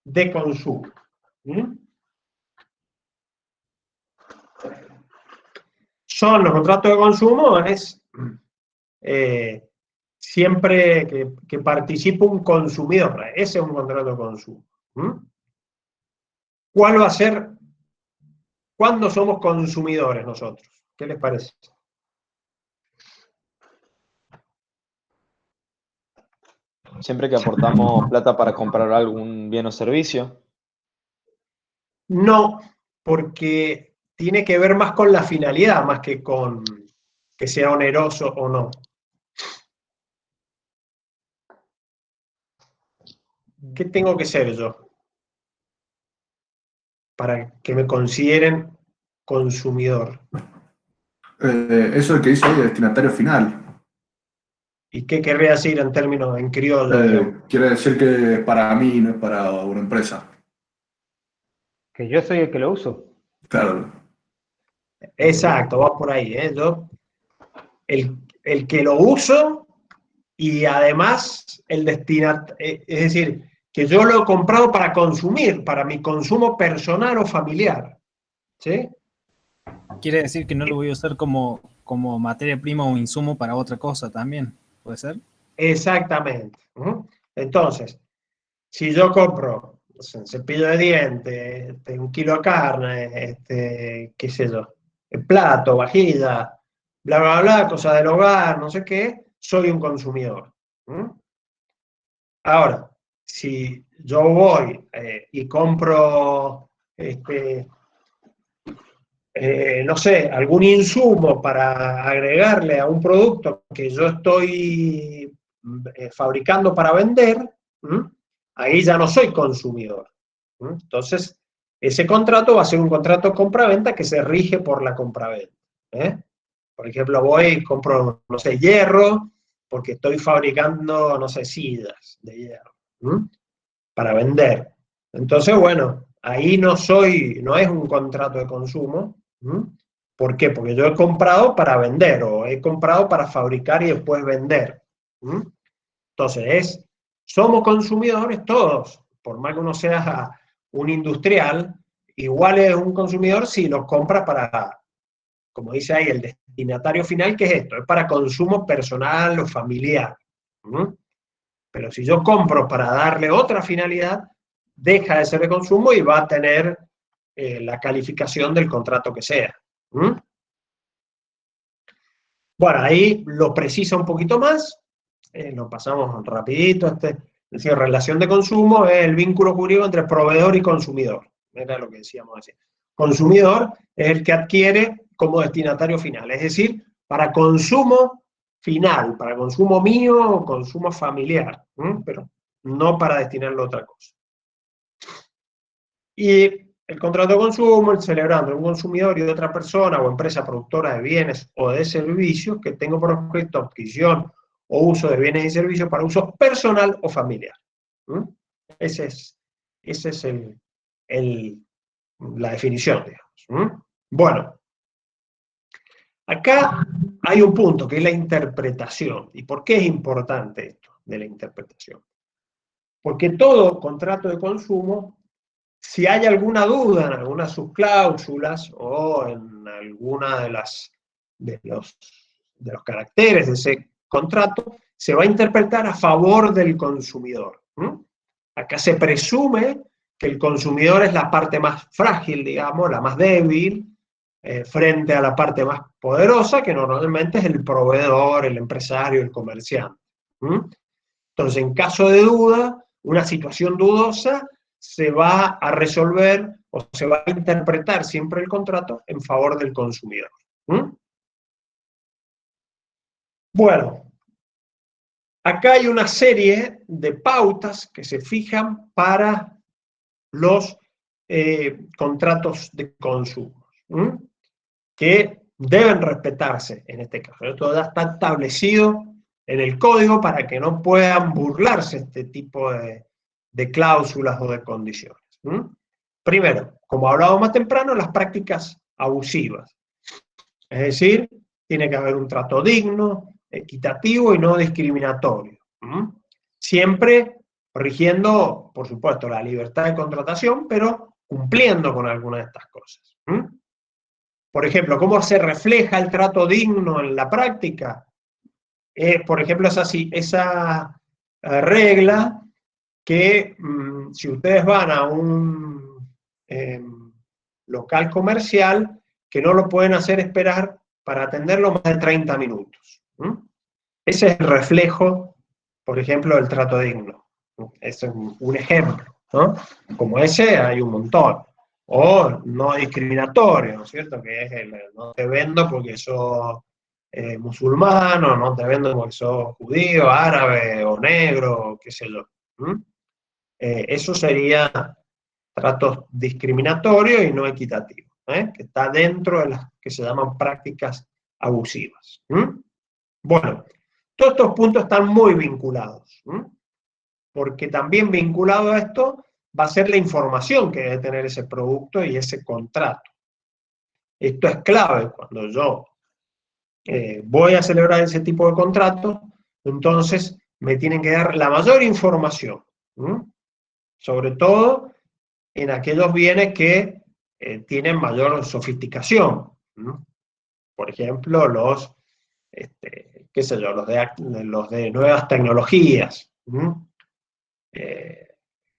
de consumo. Son los contratos de consumo, es siempre que participa un consumidor. Ese es un contrato de consumo. ¿Cuál va a ser? ¿Cuándo somos consumidores nosotros? ¿Qué les parece? Siempre que aportamos plata para comprar algún bien o servicio. No, porque tiene que ver más con la finalidad, más que con que sea oneroso o no. ¿Qué tengo que ser yo para que me consideren consumidor? Eso es que dice ahí, de destinatario final. ¿Y qué querría decir en términos en criollo? Quiere decir que es para mí, no es para una empresa. Que yo soy el que lo uso. Claro. Exacto, va por ahí. Yo, el que lo uso y además el destinatario, es decir, que yo lo he comprado para consumir, para mi consumo personal o familiar. ¿Sí? Quiere decir que no lo voy a usar como materia prima o insumo para otra cosa también, ¿puede ser? Exactamente. Entonces, si yo compro, no sé, un cepillo de dientes, 1 kilo de carne, qué sé yo, el plato, vajilla, bla, bla, bla, cosas del hogar, no sé qué, soy un consumidor. Ahora, si yo voy y compro, no sé, algún insumo para agregarle a un producto que yo estoy fabricando para vender, ahí ya no soy consumidor. Entonces, ese contrato va a ser un contrato de compraventa que se rige por la compraventa. Por ejemplo, voy y compro, no sé, hierro, porque estoy fabricando, no sé, sillas de hierro para vender. Entonces, bueno, ahí no es un contrato de consumo. ¿Por qué? Porque yo he comprado para vender o he comprado para fabricar y después vender. Entonces, somos consumidores todos, por más que uno sea un industrial, igual es un consumidor si lo compra para, como dice ahí, el destinatario final, que es esto, es para consumo personal o familiar. Pero si yo compro para darle otra finalidad, deja de ser de consumo y va a tener la calificación del contrato que sea. Bueno, ahí lo precisa un poquito más, lo pasamos rapidito. Es decir, relación de consumo es el vínculo jurídico entre proveedor y consumidor. Era lo que decíamos así. Consumidor es el que adquiere como destinatario final, es decir, para consumo final, para consumo mío o consumo familiar, pero no para destinarlo a otra cosa. Y el contrato de consumo, el celebrando un consumidor y de otra persona o empresa productora de bienes o de servicios que tengo por objeto adquisición o uso de bienes y servicios para uso personal o familiar. Ese es la definición, digamos. Bueno, acá hay un punto que es la interpretación. ¿Y por qué es importante esto de la interpretación? Porque todo contrato de consumo, si hay alguna duda en alguna de sus cláusulas o en alguna de los caracteres de ese contrato, se va a interpretar a favor del consumidor. Acá se presume que el consumidor es la parte más frágil, digamos, la más débil, frente a la parte más poderosa, que normalmente es el proveedor, el empresario, el comerciante. Entonces, en caso de duda, una situación dudosa, se va a resolver o se va a interpretar siempre el contrato en favor del consumidor. Bueno, acá hay una serie de pautas que se fijan para los contratos de consumo, que deben respetarse en este caso. Esto ya está establecido en el código para que no puedan burlarse este tipo de cláusulas o de condiciones. Primero, como hablábamos más temprano, las prácticas abusivas. Es decir, tiene que haber un trato digno, equitativo y no discriminatorio. Siempre rigiendo, por supuesto, la libertad de contratación, pero cumpliendo con algunas de estas cosas. Por ejemplo, ¿cómo se refleja el trato digno en la práctica? Por ejemplo, esa regla que si ustedes van a un local comercial, que no lo pueden hacer esperar para atenderlo más de 30 minutos. Ese es el reflejo, por ejemplo, del trato digno. Ese es un ejemplo, ¿no? Como ese hay un montón. O no discriminatorio, ¿no es cierto? Que es no te vendo porque sos musulmano, no te vendo porque sos judío, árabe o negro, qué sé yo. Eso sería tratos discriminatorios y no equitativos, que está dentro de las que se llaman prácticas abusivas. Bueno, todos estos puntos están muy vinculados, porque también vinculado a esto va a ser la información que debe tener ese producto y ese contrato. Esto es clave cuando yo voy a celebrar ese tipo de contrato, entonces me tienen que dar la mayor información, sobre todo en aquellos bienes que tienen mayor sofisticación. Por ejemplo, qué sé yo, los de nuevas tecnologías.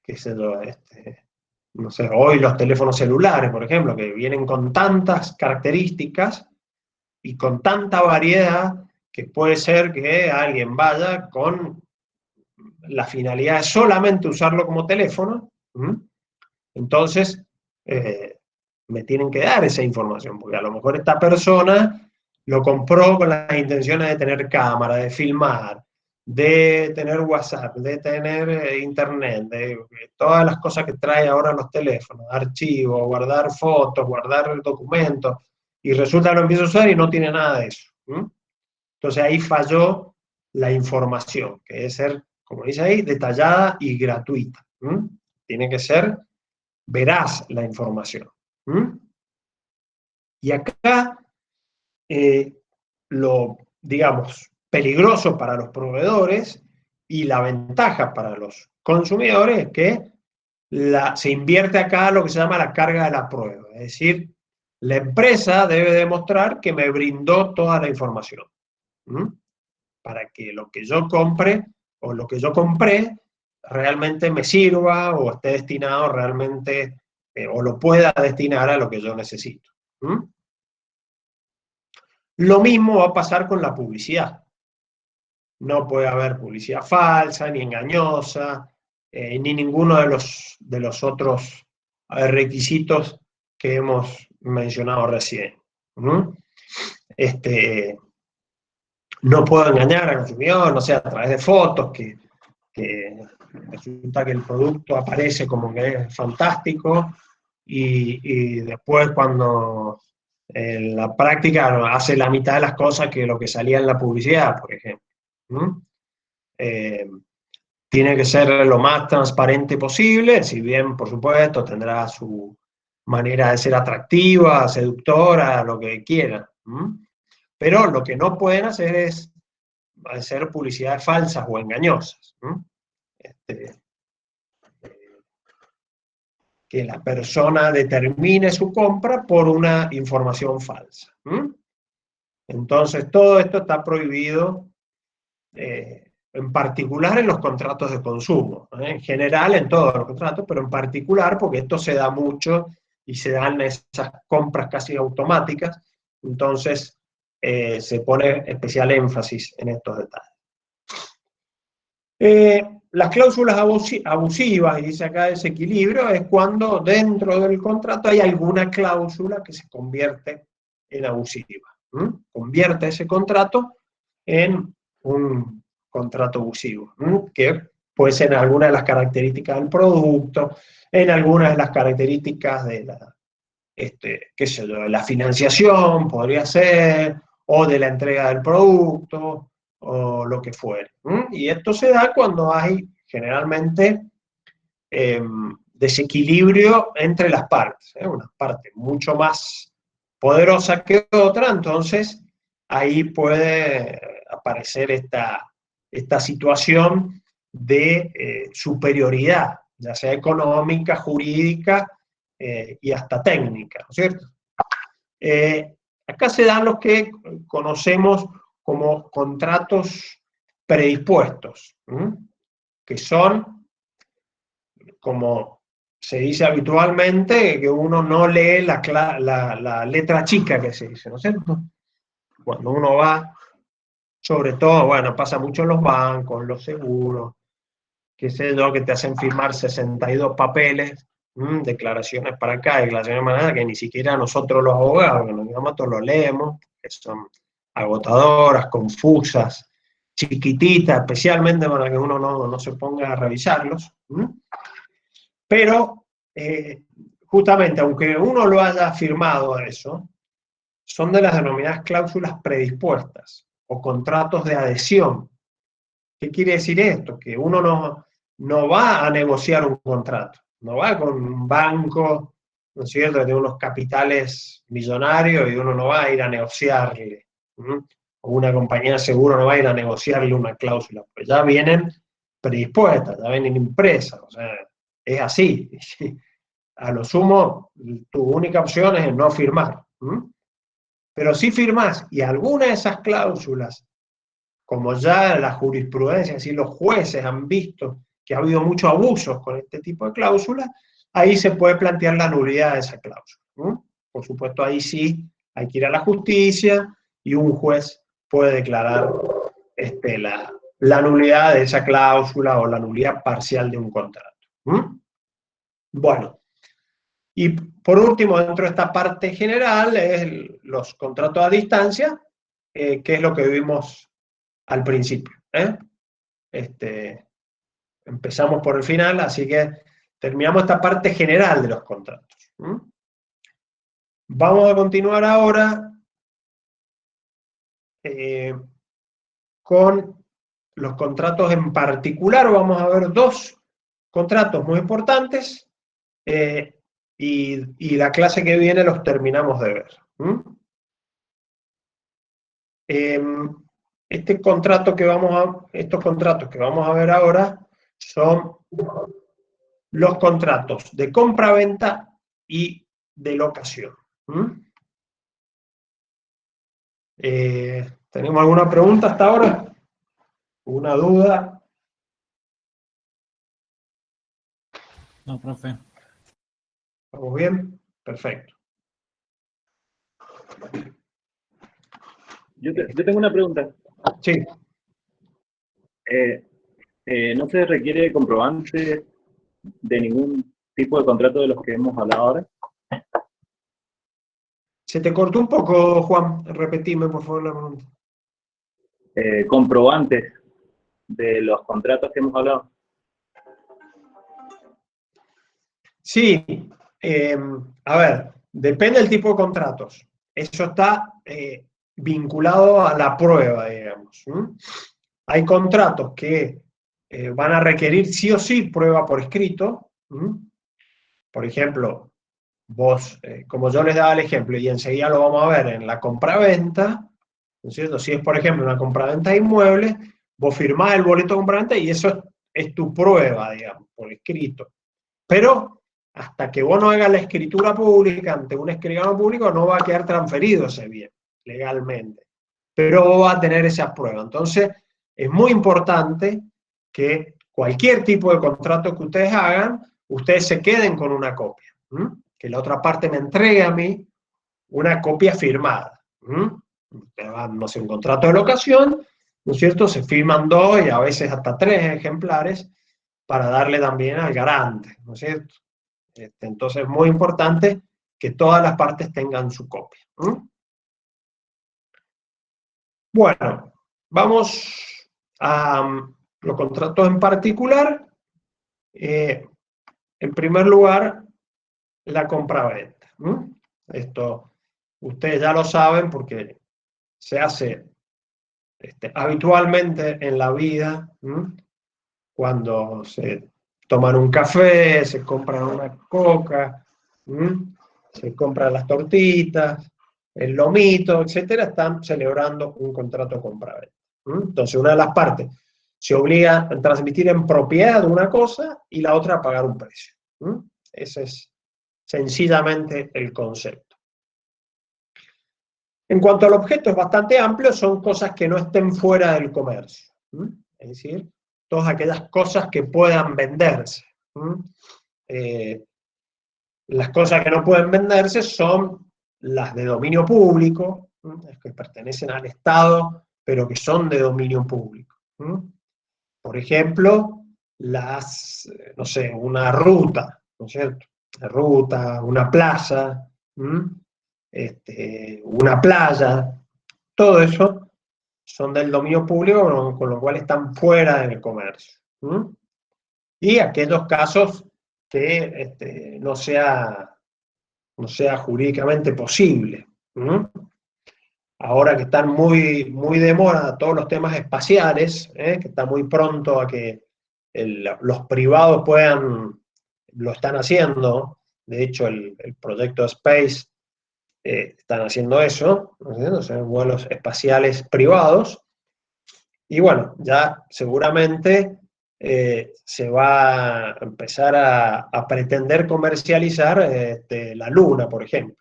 Qué sé yo, no sé, hoy los teléfonos celulares, por ejemplo, que vienen con tantas características y con tanta variedad que puede ser que alguien vaya con la finalidad de solamente usarlo como teléfono. Entonces, me tienen que dar esa información, porque a lo mejor esta persona lo compró con las intenciones de tener cámara, de filmar, de tener WhatsApp, de tener internet, de todas las cosas que trae ahora los teléfonos, archivos, guardar fotos, guardar documentos, y resulta que lo empieza a usar y no tiene nada de eso. Entonces ahí falló la información, que debe ser, como dice ahí, detallada y gratuita. Tiene que ser veraz la información. Y acá, lo, digamos, peligroso para los proveedores y la ventaja para los consumidores es que se invierte acá lo que se llama la carga de la prueba. Es decir, la empresa debe demostrar que me brindó toda la información. Para que lo que yo compre o lo que yo compré realmente me sirva o esté destinado realmente o lo pueda destinar a lo que yo necesito. Lo mismo va a pasar con la publicidad. No puede haber publicidad falsa, ni engañosa, ni ninguno de los otros requisitos que hemos mencionado recién. no puedo engañar al consumidor, no sé, a través de fotos, que resulta que el producto aparece como que es fantástico, y después cuando en la práctica hace la mitad de las cosas que lo que salía en la publicidad, por ejemplo. Tiene que ser lo más transparente posible, si bien, por supuesto, tendrá su manera de ser atractiva, seductora, lo que quieran. Pero lo que no pueden hacer es hacer publicidades falsas o engañosas. Que la persona determine su compra por una información falsa. Entonces, todo esto está prohibido, en particular en los contratos de consumo, en general en todos los contratos, pero en particular porque esto se da mucho y se dan esas compras casi automáticas, entonces se pone especial énfasis en estos detalles. Las cláusulas abusivas, y dice acá desequilibrio, es cuando dentro del contrato hay alguna cláusula que se convierte en abusiva. Convierte ese contrato en un contrato abusivo, que puede ser en alguna de las características del producto, en algunas de las características de la, qué sé yo, de la financiación, podría ser, o de la entrega del producto, o lo que fuere. Y esto se da cuando hay generalmente desequilibrio entre las partes, una parte mucho más poderosa que otra, entonces ahí puede aparecer esta situación de superioridad, ya sea económica, jurídica y hasta técnica, ¿no es cierto? Acá se dan los que conocemos como contratos predispuestos, que son, como se dice habitualmente, que uno no lee la letra chica que se dice, ¿no es cierto? Cuando uno va, sobre todo, bueno, pasa mucho en los bancos, en los seguros, qué sé yo, que te hacen firmar 62 papeles, declaraciones para acá, declaraciones para allá, que ni siquiera nosotros los abogados, que nosotros los leemos, que son agotadoras, confusas, chiquititas, especialmente para que uno no se ponga a revisarlos. Pero, justamente, aunque uno lo haya firmado a eso, son de las denominadas cláusulas predispuestas o contratos de adhesión. ¿Qué quiere decir esto? Que uno no va a negociar un contrato, no va con un banco, ¿no es cierto?, que tiene unos capitales millonarios y uno no va a ir a negociarle, o una compañía de seguro no va a ir a negociarle una cláusula, pues ya vienen predispuestas, ya vienen impresas, o sea, es así. A lo sumo, tu única opción es no firmar. Pero si firmás y alguna de esas cláusulas, como ya la jurisprudencia, es decir, los jueces han visto que ha habido muchos abusos con este tipo de cláusulas, ahí se puede plantear la nulidad de esa cláusula. Por supuesto, ahí sí hay que ir a la justicia y un juez puede declarar la nulidad de esa cláusula o la nulidad parcial de un contrato. Bueno, y por último, dentro de esta parte general, es los contratos a distancia, que es lo que vimos al principio. Empezamos por el final, así que terminamos esta parte general de los contratos. Vamos a continuar ahora con los contratos en particular. Vamos a ver dos contratos muy importantes y la clase que viene los terminamos de ver. Estos contratos que vamos a ver ahora son los contratos de compra-venta y de locación. ¿Tenemos alguna pregunta hasta ahora? ¿Una duda? No, profe. ¿Estamos bien? Perfecto. Yo tengo una pregunta. Sí. ¿No se requiere comprobante de ningún tipo de contrato de los que hemos hablado ahora? Se te cortó un poco, Juan. Repetime, por favor, la pregunta. comprobantes de los contratos que hemos hablado? Sí, a ver, depende del tipo de contratos. Eso está vinculado a la prueba, digamos. Hay contratos que van a requerir sí o sí prueba por escrito. Por ejemplo, vos, como yo les daba el ejemplo, y enseguida lo vamos a ver en la compraventa, ¿no es cierto? Si es, por ejemplo, una compraventa de inmuebles, vos firmás el boleto de compraventa y eso es tu prueba, digamos, por escrito. Pero hasta que vos no hagas la escritura pública ante un escribano público, no va a quedar transferido ese bien legalmente. Pero vos vas a tener esa prueba. Entonces, es muy importante que cualquier tipo de contrato que ustedes hagan, ustedes se queden con una copia. Que la otra parte me entregue a mí una copia firmada. No sé, un contrato de locación, ¿no es cierto? Se firman 2 y a veces hasta 3 ejemplares para darle también al garante, ¿no es cierto? Entonces es muy importante que todas las partes tengan su copia. Bueno, vamos a los contratos en particular. En primer lugar, la compraventa. Esto ustedes ya lo saben porque se hace habitualmente en la vida, cuando se toman un café, se compran una coca, se compran las tortitas, el lomito, etcétera, están celebrando un contrato de compraventa. Entonces, una de las partes se obliga a transmitir en propiedad una cosa y la otra a pagar un precio. Ese es sencillamente el concepto. En cuanto al objeto, es bastante amplio, son cosas que no estén fuera del comercio. Es decir, todas aquellas cosas que puedan venderse. Las cosas que no pueden venderse son las de dominio público, que pertenecen al Estado, pero que son de dominio público. Por ejemplo, no sé, una ruta, ¿no es cierto? Una ruta, una plaza, una playa, todo eso son del dominio público, con lo cual están fuera del comercio. Y aquellos casos que no sea jurídicamente posible. Ahora que están muy, muy de moda todos los temas espaciales, que está muy pronto a que los privados lo están haciendo. De hecho, el proyecto Space están haciendo eso, ¿no? O sea, vuelos espaciales privados. Y bueno, ya seguramente se va a empezar a pretender comercializar la Luna, por ejemplo.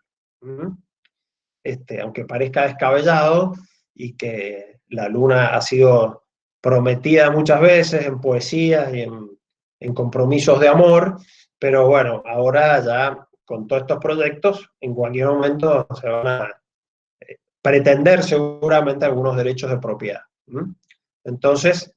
Aunque parezca descabellado y que la Luna ha sido prometida muchas veces en poesías y en compromisos de amor, pero bueno, ahora ya con todos estos proyectos, en cualquier momento se van a pretender seguramente algunos derechos de propiedad. Entonces,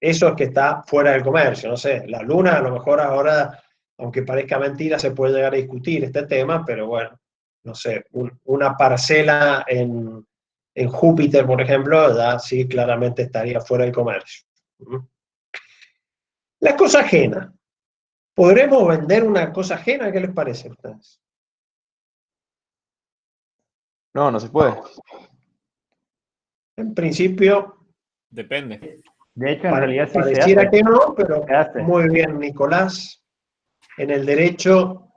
eso es que está fuera del comercio, no sé, la Luna a lo mejor ahora, aunque parezca mentira, se puede llegar a discutir este tema, pero bueno, no sé, una parcela en Júpiter, por ejemplo, ya sí claramente estaría fuera del comercio. La cosa ajena. ¿Podremos vender una cosa ajena? ¿Qué les parece a ustedes? No, no se puede. En principio, Depende. De hecho, en realidad sí se pareciera hace. que no, pero Se hace. muy bien, Nicolás. En el derecho,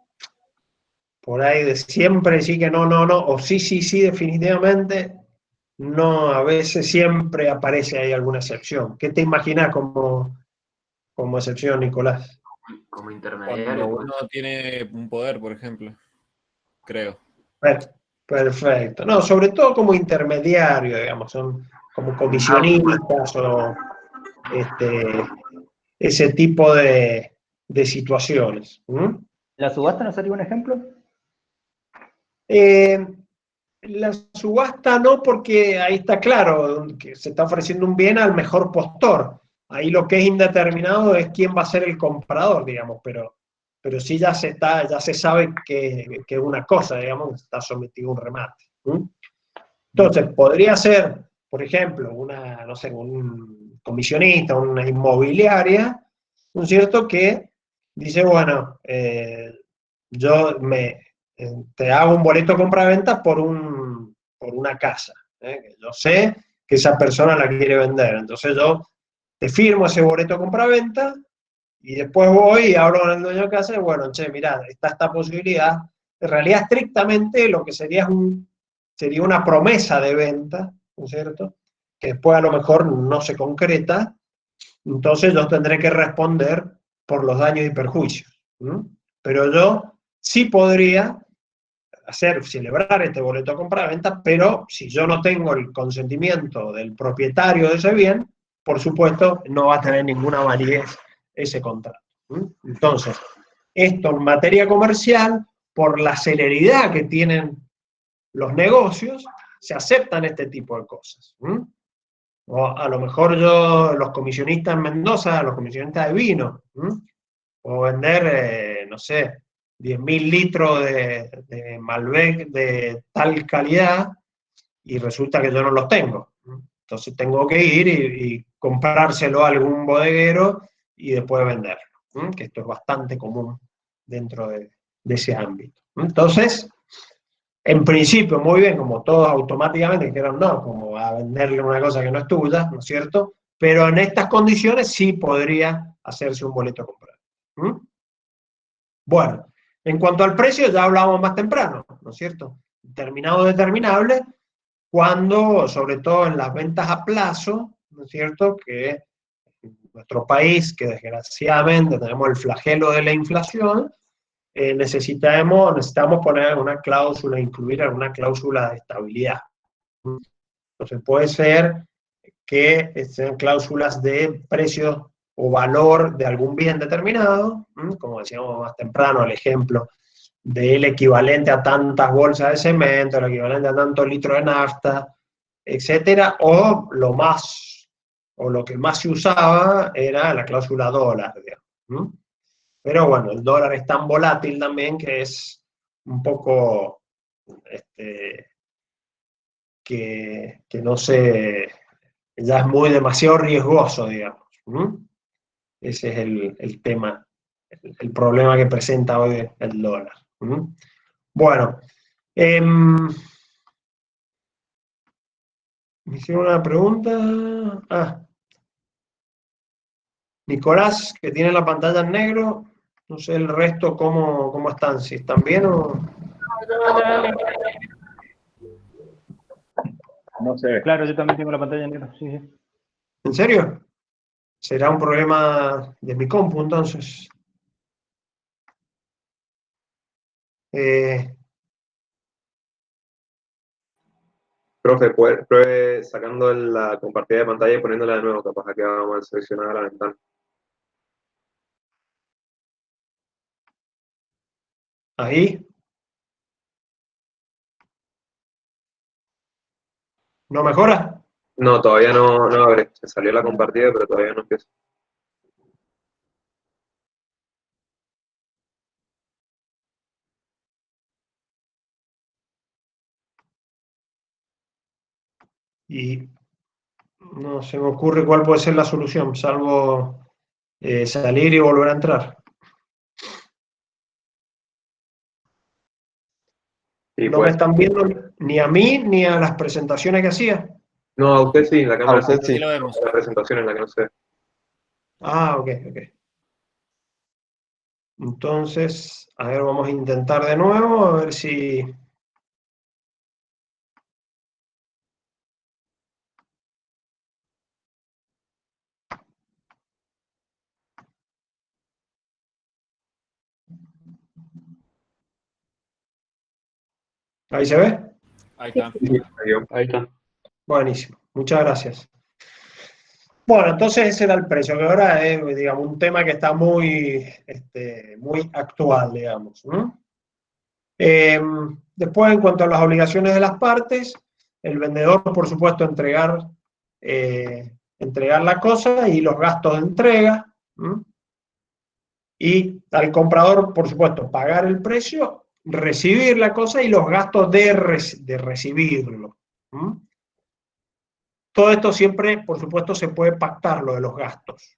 por ahí de siempre sí que no, o sí, definitivamente, no, a veces siempre aparece ahí alguna excepción. ¿Qué te imaginas como excepción, Nicolás? Como Cuando intermediario. uno tiene un poder, por ejemplo. Creo. Perfecto. No, sobre todo como intermediario, digamos, son como comisionistas o ese tipo de situaciones. ¿La subasta no sería un ejemplo? La subasta no, porque ahí está claro que se está ofreciendo un bien al mejor postor. Ahí lo que es indeterminado es quién va a ser el comprador, digamos, pero sí ya se sabe que una cosa, digamos, está sometido a un remate. Entonces, podría ser por ejemplo, una, no sé, un comisionista, una inmobiliaria, ¿no es cierto?, que dice, bueno, te hago un boleto compra-venta por una casa, que yo sé que esa persona la quiere vender, entonces yo te firmo ese boleto compra-venta y después voy y hablo con el dueño de casa y bueno, che, mirá, está esta posibilidad. En realidad, estrictamente, lo que sería sería una promesa de venta, ¿no es cierto?, que después a lo mejor no se concreta, entonces yo tendré que responder por los daños y perjuicios. Pero yo sí podría celebrar este boleto de compra-venta, pero si yo no tengo el consentimiento del propietario de ese bien, por supuesto, no va a tener ninguna validez ese contrato. Entonces, esto en materia comercial, por la celeridad que tienen los negocios, se aceptan este tipo de cosas. O a lo mejor los comisionistas en Mendoza, los comisionistas de vino, o vender, no sé, 10.000 litros de Malbec de tal calidad y resulta que yo no los tengo. Entonces tengo que ir y comprárselo a algún bodeguero y después venderlo, que esto es bastante común dentro de ese ámbito. Entonces, en principio, muy bien, como todos automáticamente dijeron, no, como a venderle una cosa que no es tuya, ¿no es cierto? Pero en estas condiciones sí podría hacerse un boleto comprado. Bueno, en cuanto al precio, ya hablábamos más temprano, ¿no es cierto? Determinado determinable, cuando, sobre todo en las ventas a plazo, ¿no es cierto?, que en nuestro país, que desgraciadamente tenemos el flagelo de la inflación, necesitamos poner una cláusula, incluir alguna cláusula de estabilidad. Entonces puede ser que sean cláusulas de precio o valor de algún bien determinado, como decíamos más temprano, el ejemplo del equivalente a tantas bolsas de cemento, el equivalente a tantos litros de nafta, etcétera, o lo que más se usaba era la cláusula dólar, digamos. Pero bueno, el dólar es tan volátil también que es un poco que no sé, ya es demasiado riesgoso, digamos. Ese es el tema, el problema que presenta hoy el dólar. Bueno, me hicieron una pregunta. Nicolás, que tiene la pantalla en negro, no sé el resto cómo están, si están bien o... No sé. Claro, yo también tengo la pantalla en negro, sí, sí. ¿En serio? ¿Será un problema de mi compu entonces? Profe, pruebe sacando la compartida de pantalla y poniéndola de nuevo, capaz que vamos a seleccionar la ventana. Ahí. ¿No mejora? No, todavía no abre. Se salió la compartida, pero todavía no empieza. Y no se me ocurre cuál puede ser la solución, salvo salir y volver a entrar. Sí, No me pues. están viendo ni a mí ni a las presentaciones que hacía. No, a usted sí, la cámara usted sí. sí lo vemos. La presentación en la que no se ve. Ok. Entonces, a ver, vamos a intentar de nuevo, a ver si... ¿Ahí se ve? Ahí está. Ahí está. Buenísimo, muchas gracias. Bueno, entonces ese era el precio, que ahora es, digamos, un tema que está muy actual, digamos. Después, en cuanto a las obligaciones de las partes, el vendedor, por supuesto, entregar la cosa y los gastos de entrega. Y al comprador, por supuesto, pagar el precio, recibir la cosa y los gastos de recibirlo. todo esto siempre, por supuesto, se puede pactar lo de los gastos.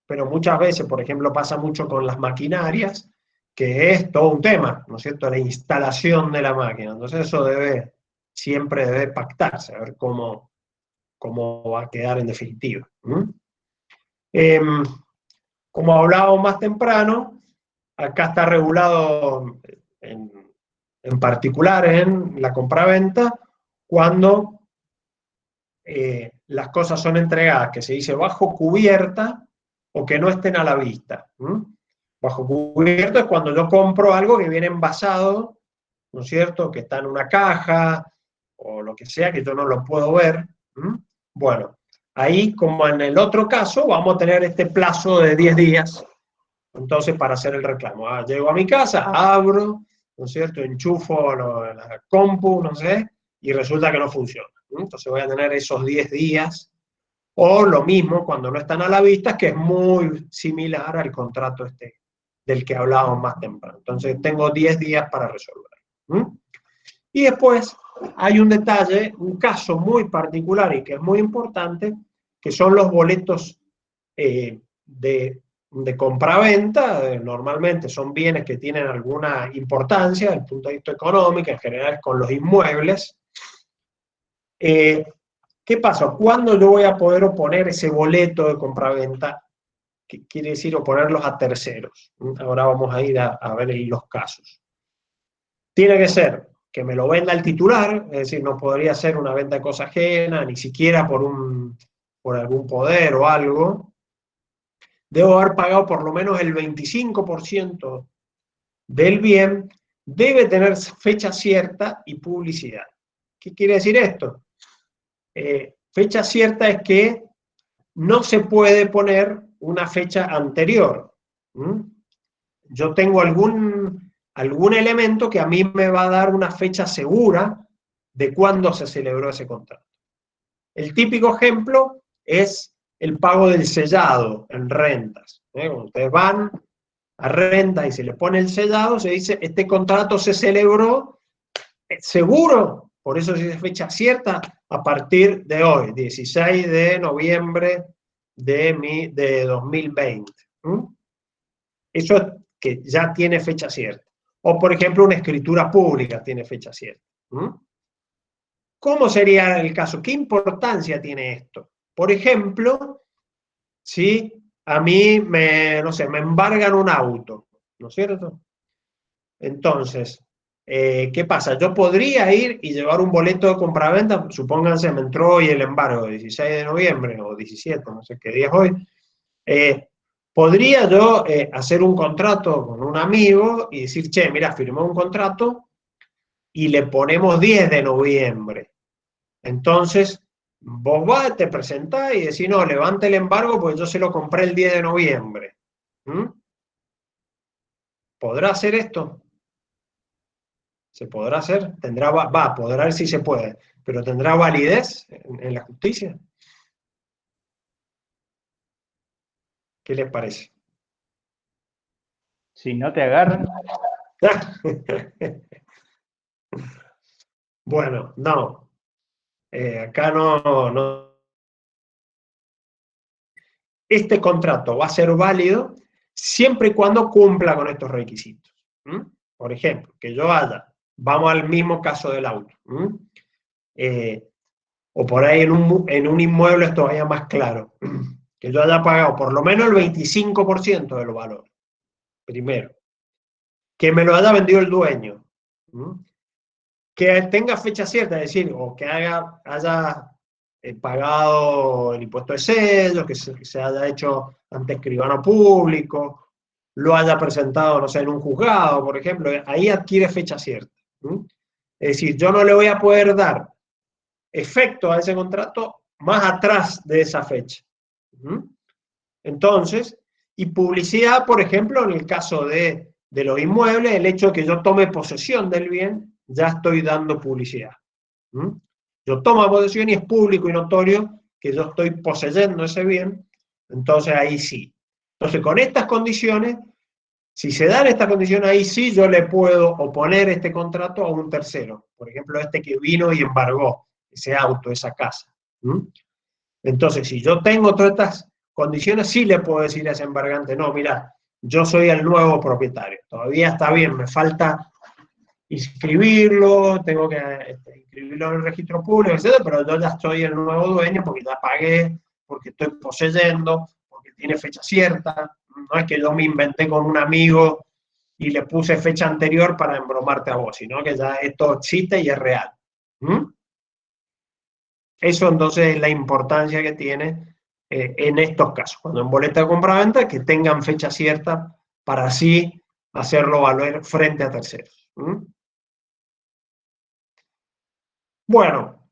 Pero muchas veces, por ejemplo, pasa mucho con las maquinarias, que es todo un tema, ¿no es cierto?, la instalación de la máquina. Entonces eso siempre debe pactarse, a ver cómo va a quedar en definitiva. Como hablábamos más temprano, acá está regulado en particular en la compraventa cuando las cosas son entregadas, que se dice bajo cubierta o que no estén a la vista. Bajo cubierta es cuando yo compro algo que viene envasado, ¿no es cierto?, que está en una caja o lo que sea, que yo no lo puedo ver. Bueno, ahí, como en el otro caso, vamos a tener este plazo de 10 días, entonces, para hacer el reclamo. Llego a mi casa, abro, ¿no es cierto?, enchufo la compu, no sé, y resulta que no funciona. Entonces voy a tener esos 10 días, o lo mismo cuando no están a la vista, que es muy similar al contrato del que hablábamos más temprano. Entonces tengo 10 días para resolver. Y después hay un detalle, un caso muy particular y que es muy importante, que son los boletos de compraventa. Normalmente son bienes que tienen alguna importancia desde el punto de vista económico, en general con los inmuebles. ¿Qué pasa? ¿Cuándo yo voy a poder oponer ese boleto de compraventa? ¿Qué quiere decir oponerlos a terceros? Ahora vamos a ir a ver los casos. Tiene que ser que me lo venda el titular, es decir, no podría ser una venta de cosa ajena, ni siquiera por algún poder o algo. Debo haber pagado por lo menos el 25% del bien, debe tener fecha cierta y publicidad. ¿Qué quiere decir esto? Fecha cierta es que no se puede poner una fecha anterior. Yo tengo algún elemento que a mí me va a dar una fecha segura de cuándo se celebró ese contrato. El típico ejemplo es el pago del sellado en rentas. Cuando ustedes van a renta y se le pone el sellado, se dice, este contrato se celebró seguro, por eso se dice fecha cierta, a partir de hoy, 16 de noviembre de 2020. Eso es que ya tiene fecha cierta. O, por ejemplo, una escritura pública tiene fecha cierta. ¿Cómo sería el caso? ¿Qué importancia tiene esto? Por ejemplo, si a mí no sé, me embargan un auto, ¿no es cierto? Entonces, ¿qué pasa? Yo podría ir y llevar un boleto de compraventa, supónganse, me entró hoy el embargo, 16 de noviembre o 17, no sé qué día es hoy. Podría yo hacer un contrato con un amigo y decir, che, mira, firmé un contrato y le ponemos 10 de noviembre. Entonces, vos vas, te presentás y decís, no, levante el embargo porque yo se lo compré el 10 de noviembre. ¿Podrá hacer esto? ¿Se podrá hacer? Podrá ver si se puede, pero ¿tendrá validez en la justicia? ¿Qué les parece? Si no te agarran. Bueno, no. Acá no. Este contrato va a ser válido siempre y cuando cumpla con estos requisitos. Por ejemplo, que yo vamos al mismo caso del auto. O por ahí en un inmueble esto vaya más claro. Que yo haya pagado por lo menos el 25% del valor. Primero. Que me lo haya vendido el dueño. Que tenga fecha cierta, es decir, o que haya pagado el impuesto de sello, que se haya hecho ante escribano público, lo haya presentado, no sé, en un juzgado, por ejemplo, ahí adquiere fecha cierta. Es decir, yo no le voy a poder dar efecto a ese contrato más atrás de esa fecha. Entonces, y publicidad, por ejemplo, en el caso de los inmuebles, el hecho de que yo tome posesión del bien, ya estoy dando publicidad. Yo tomo posesión y es público y notorio que yo estoy poseyendo ese bien, entonces ahí sí. Entonces, con estas condiciones, si se dan estas condiciones, ahí sí yo le puedo oponer este contrato a un tercero. Por ejemplo, este que vino y embargó ese auto, esa casa. Entonces, si yo tengo todas estas condiciones, sí le puedo decir a ese embargante, no, mira, yo soy el nuevo propietario, todavía está bien, me falta inscribirlo, tengo que inscribirlo en el registro público, etc., pero yo ya soy el nuevo dueño porque ya pagué, porque estoy poseyendo, porque tiene fecha cierta, no es que yo me inventé con un amigo y le puse fecha anterior para embromarte a vos, sino que ya esto existe y es real. Eso entonces es la importancia que tiene en estos casos, cuando en boleta de compraventa, que tengan fecha cierta para así hacerlo valer frente a terceros. Bueno,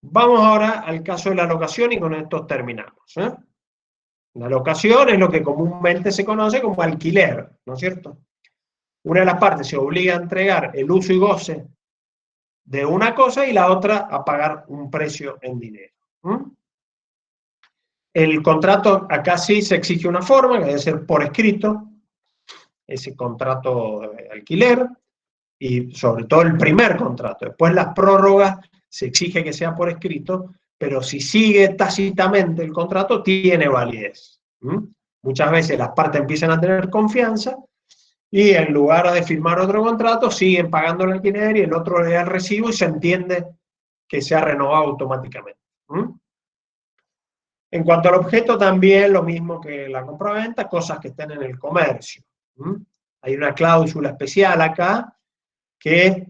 vamos ahora al caso de la locación y con esto terminamos. La locación es lo que comúnmente se conoce como alquiler, ¿no es cierto? Una de las partes se obliga a entregar el uso y goce de una cosa y la otra a pagar un precio en dinero. El contrato, acá sí se exige una forma, que debe ser por escrito, ese contrato de alquiler, y sobre todo el primer contrato. Después las prórrogas se exige que sea por escrito, pero si sigue tácitamente el contrato, tiene validez. Muchas veces las partes empiezan a tener confianza y en lugar de firmar otro contrato, siguen pagando el alquiler y el otro le da el recibo y se entiende que se ha renovado automáticamente. En cuanto al objeto, también lo mismo que la compraventa, cosas que estén en el comercio. Hay una cláusula especial acá que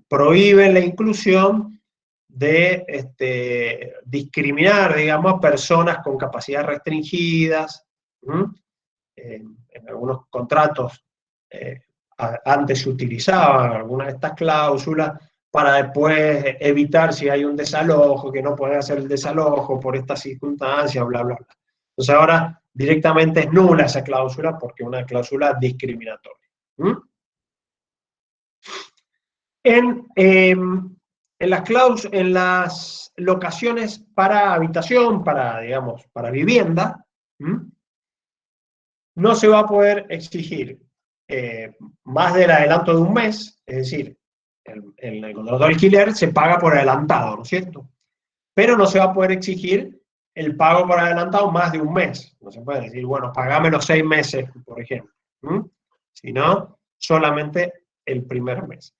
prohíbe la inclusión de discriminar, digamos, a personas con capacidades restringidas. En algunos contratos antes se utilizaban algunas de estas cláusulas para después evitar si hay un desalojo, que no pueden hacer el desalojo por estas circunstancias, bla, bla, bla. Entonces ahora directamente es nula esa cláusula porque es una cláusula discriminatoria. En las locaciones para habitación, digamos, para vivienda, no se va a poder exigir más del adelanto de un mes, es decir, en el contrato de alquiler se paga por adelantado, ¿no es cierto? Pero no se va a poder exigir el pago por adelantado más de un mes. No se puede decir, bueno, pagame los 6 meses, por ejemplo. Sino solamente el primer mes.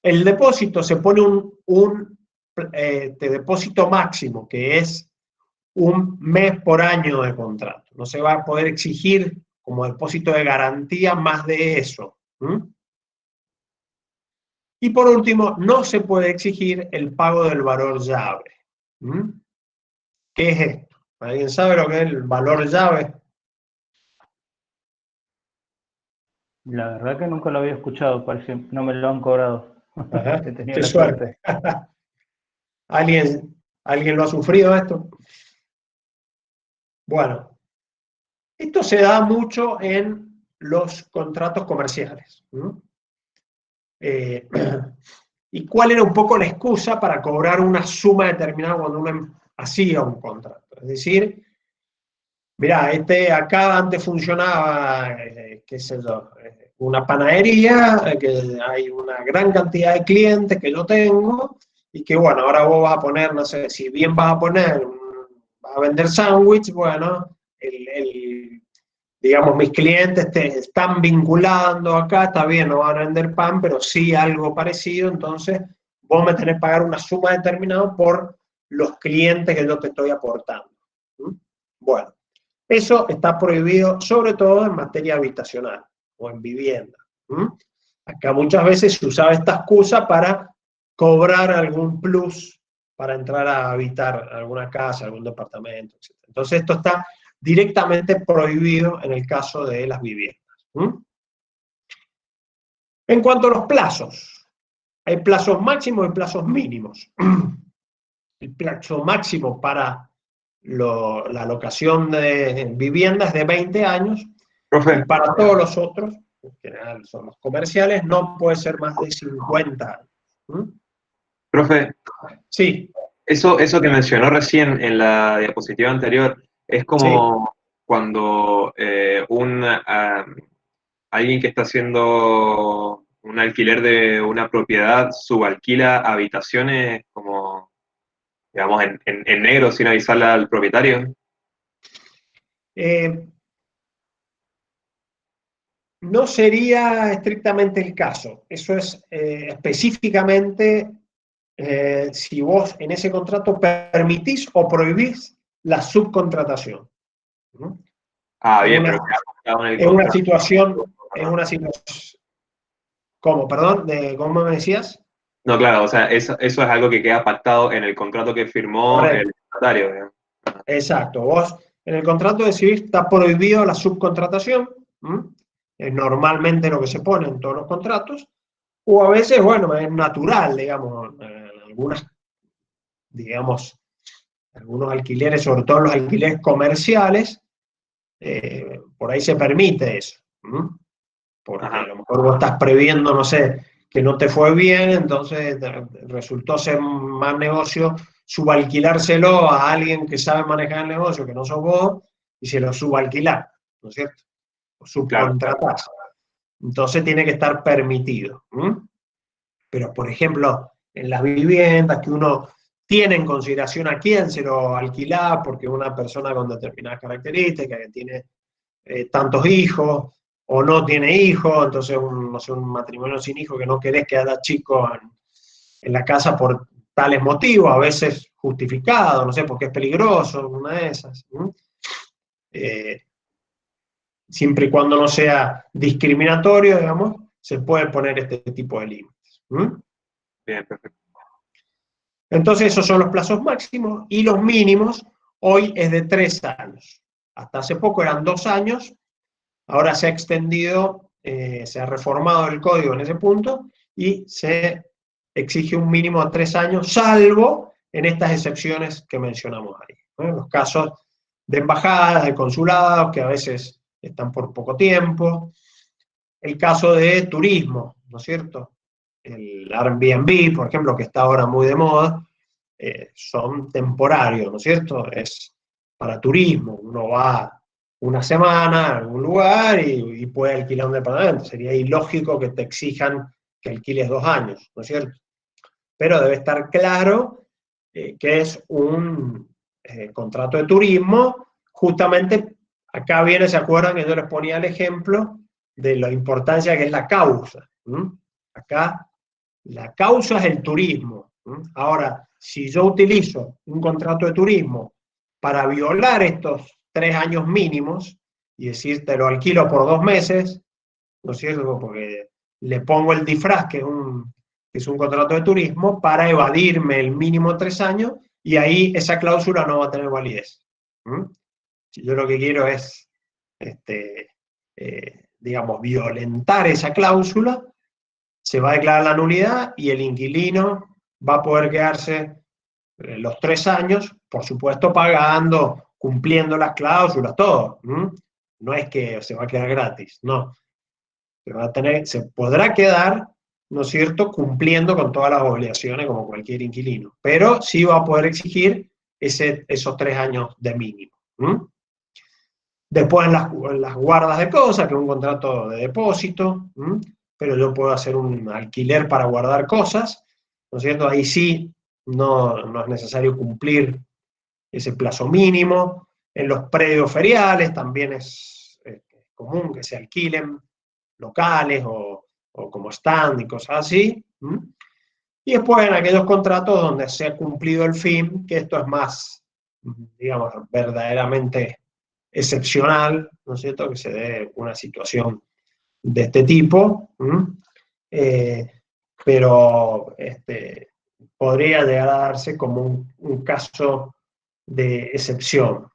El depósito se pone un depósito máximo, que es un mes por año de contrato. No se va a poder exigir como depósito de garantía más de eso. Y por último, no se puede exigir el pago del valor llave. ¿Qué es esto? ¿Alguien sabe lo que es el valor llave? La verdad que nunca lo había escuchado, parece, no me lo han cobrado. Ajá, He tenido qué la suerte. ¿Alguien lo ha sufrido esto? Bueno, esto se da mucho en los contratos comerciales. ¿Y cuál era un poco la excusa para cobrar una suma determinada cuando uno hacía un contrato? Es decir, mirá, acá antes funcionaba, qué sé yo, una panadería, que hay una gran cantidad de clientes que yo tengo, y que bueno, ahora vos vas a poner, no sé, si bien vas a vender sándwich, bueno, digamos, mis clientes te están vinculando acá, está bien, no van a vender pan, pero sí algo parecido, entonces vos me tenés que pagar una suma determinada por los clientes que yo te estoy aportando. Bueno, eso está prohibido sobre todo en materia habitacional o en vivienda. Acá muchas veces se usaba esta excusa para cobrar algún plus para entrar a habitar alguna casa, algún departamento, etc. Entonces esto está directamente prohibido en el caso de las viviendas. En cuanto a los plazos, hay plazos máximos y plazos mínimos. El plazo máximo para la locación de viviendas es de 20 años, Profe, y para todos los otros, en general son los comerciales, no puede ser más de 50 años. profe, Sí. eso que mencionó recién en la diapositiva anterior, es como cuando alguien que está haciendo un alquiler de una propiedad subalquila habitaciones como digamos, en negro sin avisarle al propietario? No sería estrictamente el caso. Eso es específicamente si vos en ese contrato permitís o prohibís la subcontratación. ¿Mm? Ah, bien, Una- pero queda pactado en el Es una contrato. situación, ¿cómo? Perdón, ¿cómo me decías? No, claro, o sea, eso es algo que queda pactado en el contrato que firmó Correcto. el propietario, digamos. Exacto. Vos en el contrato de civil está prohibido la subcontratación. Es normalmente lo que se pone en todos los contratos. O a veces, bueno, es natural, digamos, digamos, algunos alquileres, sobre todo los alquileres comerciales, por ahí se permite eso. Porque Ajá. a lo mejor vos estás previendo, no sé, que no te fue bien, entonces resultó ser más negocio subalquilárselo a alguien que sabe manejar el negocio, que no sos vos, y se lo subalquilar, ¿no es cierto? O subcontratás. Entonces tiene que estar permitido. Pero, por ejemplo, en las viviendas que uno tiene en consideración a quién se lo alquila, porque una persona con determinadas características, que tiene tantos hijos, o no tiene hijos, entonces no sé, un matrimonio sin hijos que no querés que haya chicos en la casa por tales motivos, a veces justificados, no sé, porque es peligroso, una de esas. Siempre y cuando no sea discriminatorio, digamos, se puede poner este tipo de límites. Bien, perfecto. Entonces esos son los plazos máximos y los mínimos hoy es de 3 años. Hasta hace poco eran 2 años, ahora se ha extendido, se ha reformado el código en ese punto y se exige un mínimo de 3 años, salvo en estas excepciones que mencionamos ahí. En los casos de embajadas, de consulados, que a veces están por poco tiempo. El caso de turismo, ¿no es cierto? El Airbnb, por ejemplo, que está ahora muy de moda, son temporarios, ¿no es cierto? Es para turismo, uno va una semana a algún lugar y puede alquilar un departamento. Sería ilógico que te exijan que alquiles 2 años, ¿no es cierto? Pero debe estar claro que es un contrato de turismo. Justamente acá viene, ¿se acuerdan que yo les ponía el ejemplo de la importancia que es la causa? Acá la causa es el turismo. Ahora, si yo utilizo un contrato de turismo para violar estos 3 años mínimos y decir te lo alquilo por 2 meses, ¿no es cierto? Porque le pongo el disfraz que es un contrato de turismo para evadirme el mínimo 3 años y ahí esa cláusula no va a tener validez. Si yo lo que quiero es, digamos, violentar esa cláusula, se va a declarar la nulidad y el inquilino va a poder quedarse los 3 años, por supuesto pagando, cumpliendo las cláusulas, todo. No es que se va a quedar gratis, no. Se podrá quedar, ¿no es cierto?, cumpliendo con todas las obligaciones como cualquier inquilino, pero sí va a poder exigir esos 3 años de mínimo. Después en las guardas de cosas, que es un contrato de depósito, pero yo puedo hacer un alquiler para guardar cosas, ¿no es cierto? Ahí sí no es necesario cumplir ese plazo mínimo. En los predios feriales también es común que se alquilen locales o como stand y cosas así. Y después en aquellos contratos donde se ha cumplido el fin, que esto es más, digamos, verdaderamente excepcional, ¿no es cierto?, que se dé una situación de este tipo, pero podría llegar a darse como un caso de excepción.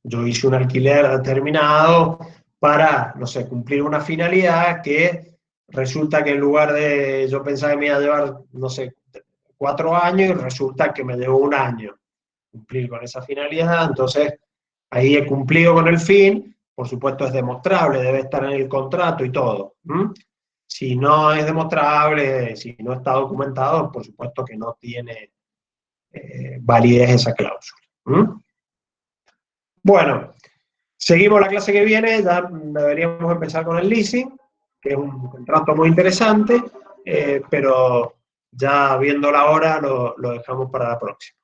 Yo hice un alquiler determinado para, no sé, cumplir una finalidad que resulta que en lugar de, yo pensaba que me iba a llevar, no sé, 4 años y resulta que me llevó 1 año cumplir con esa finalidad, entonces ahí he cumplido con el fin, por supuesto es demostrable, debe estar en el contrato y todo. Si no es demostrable, si no está documentado, por supuesto que no tiene validez esa cláusula. Bueno, seguimos la clase que viene, ya deberíamos empezar con el leasing, que es un contrato muy interesante, pero ya viendo la hora lo dejamos para la próxima.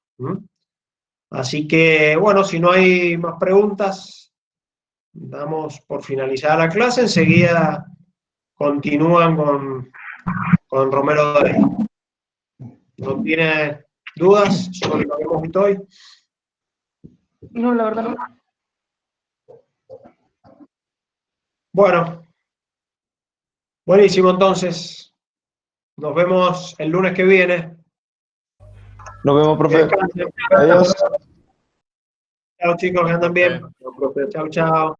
Así que, bueno, si no hay más preguntas, damos por finalizada la clase. Enseguida continúan con Romero Day. ¿No tiene dudas sobre lo que hemos visto hoy? No, la verdad no. Bueno, buenísimo entonces. Nos vemos el lunes que viene. Nos vemos, profe. Descansen. Adiós. Chao chicos, que andan bien. Chao, chao.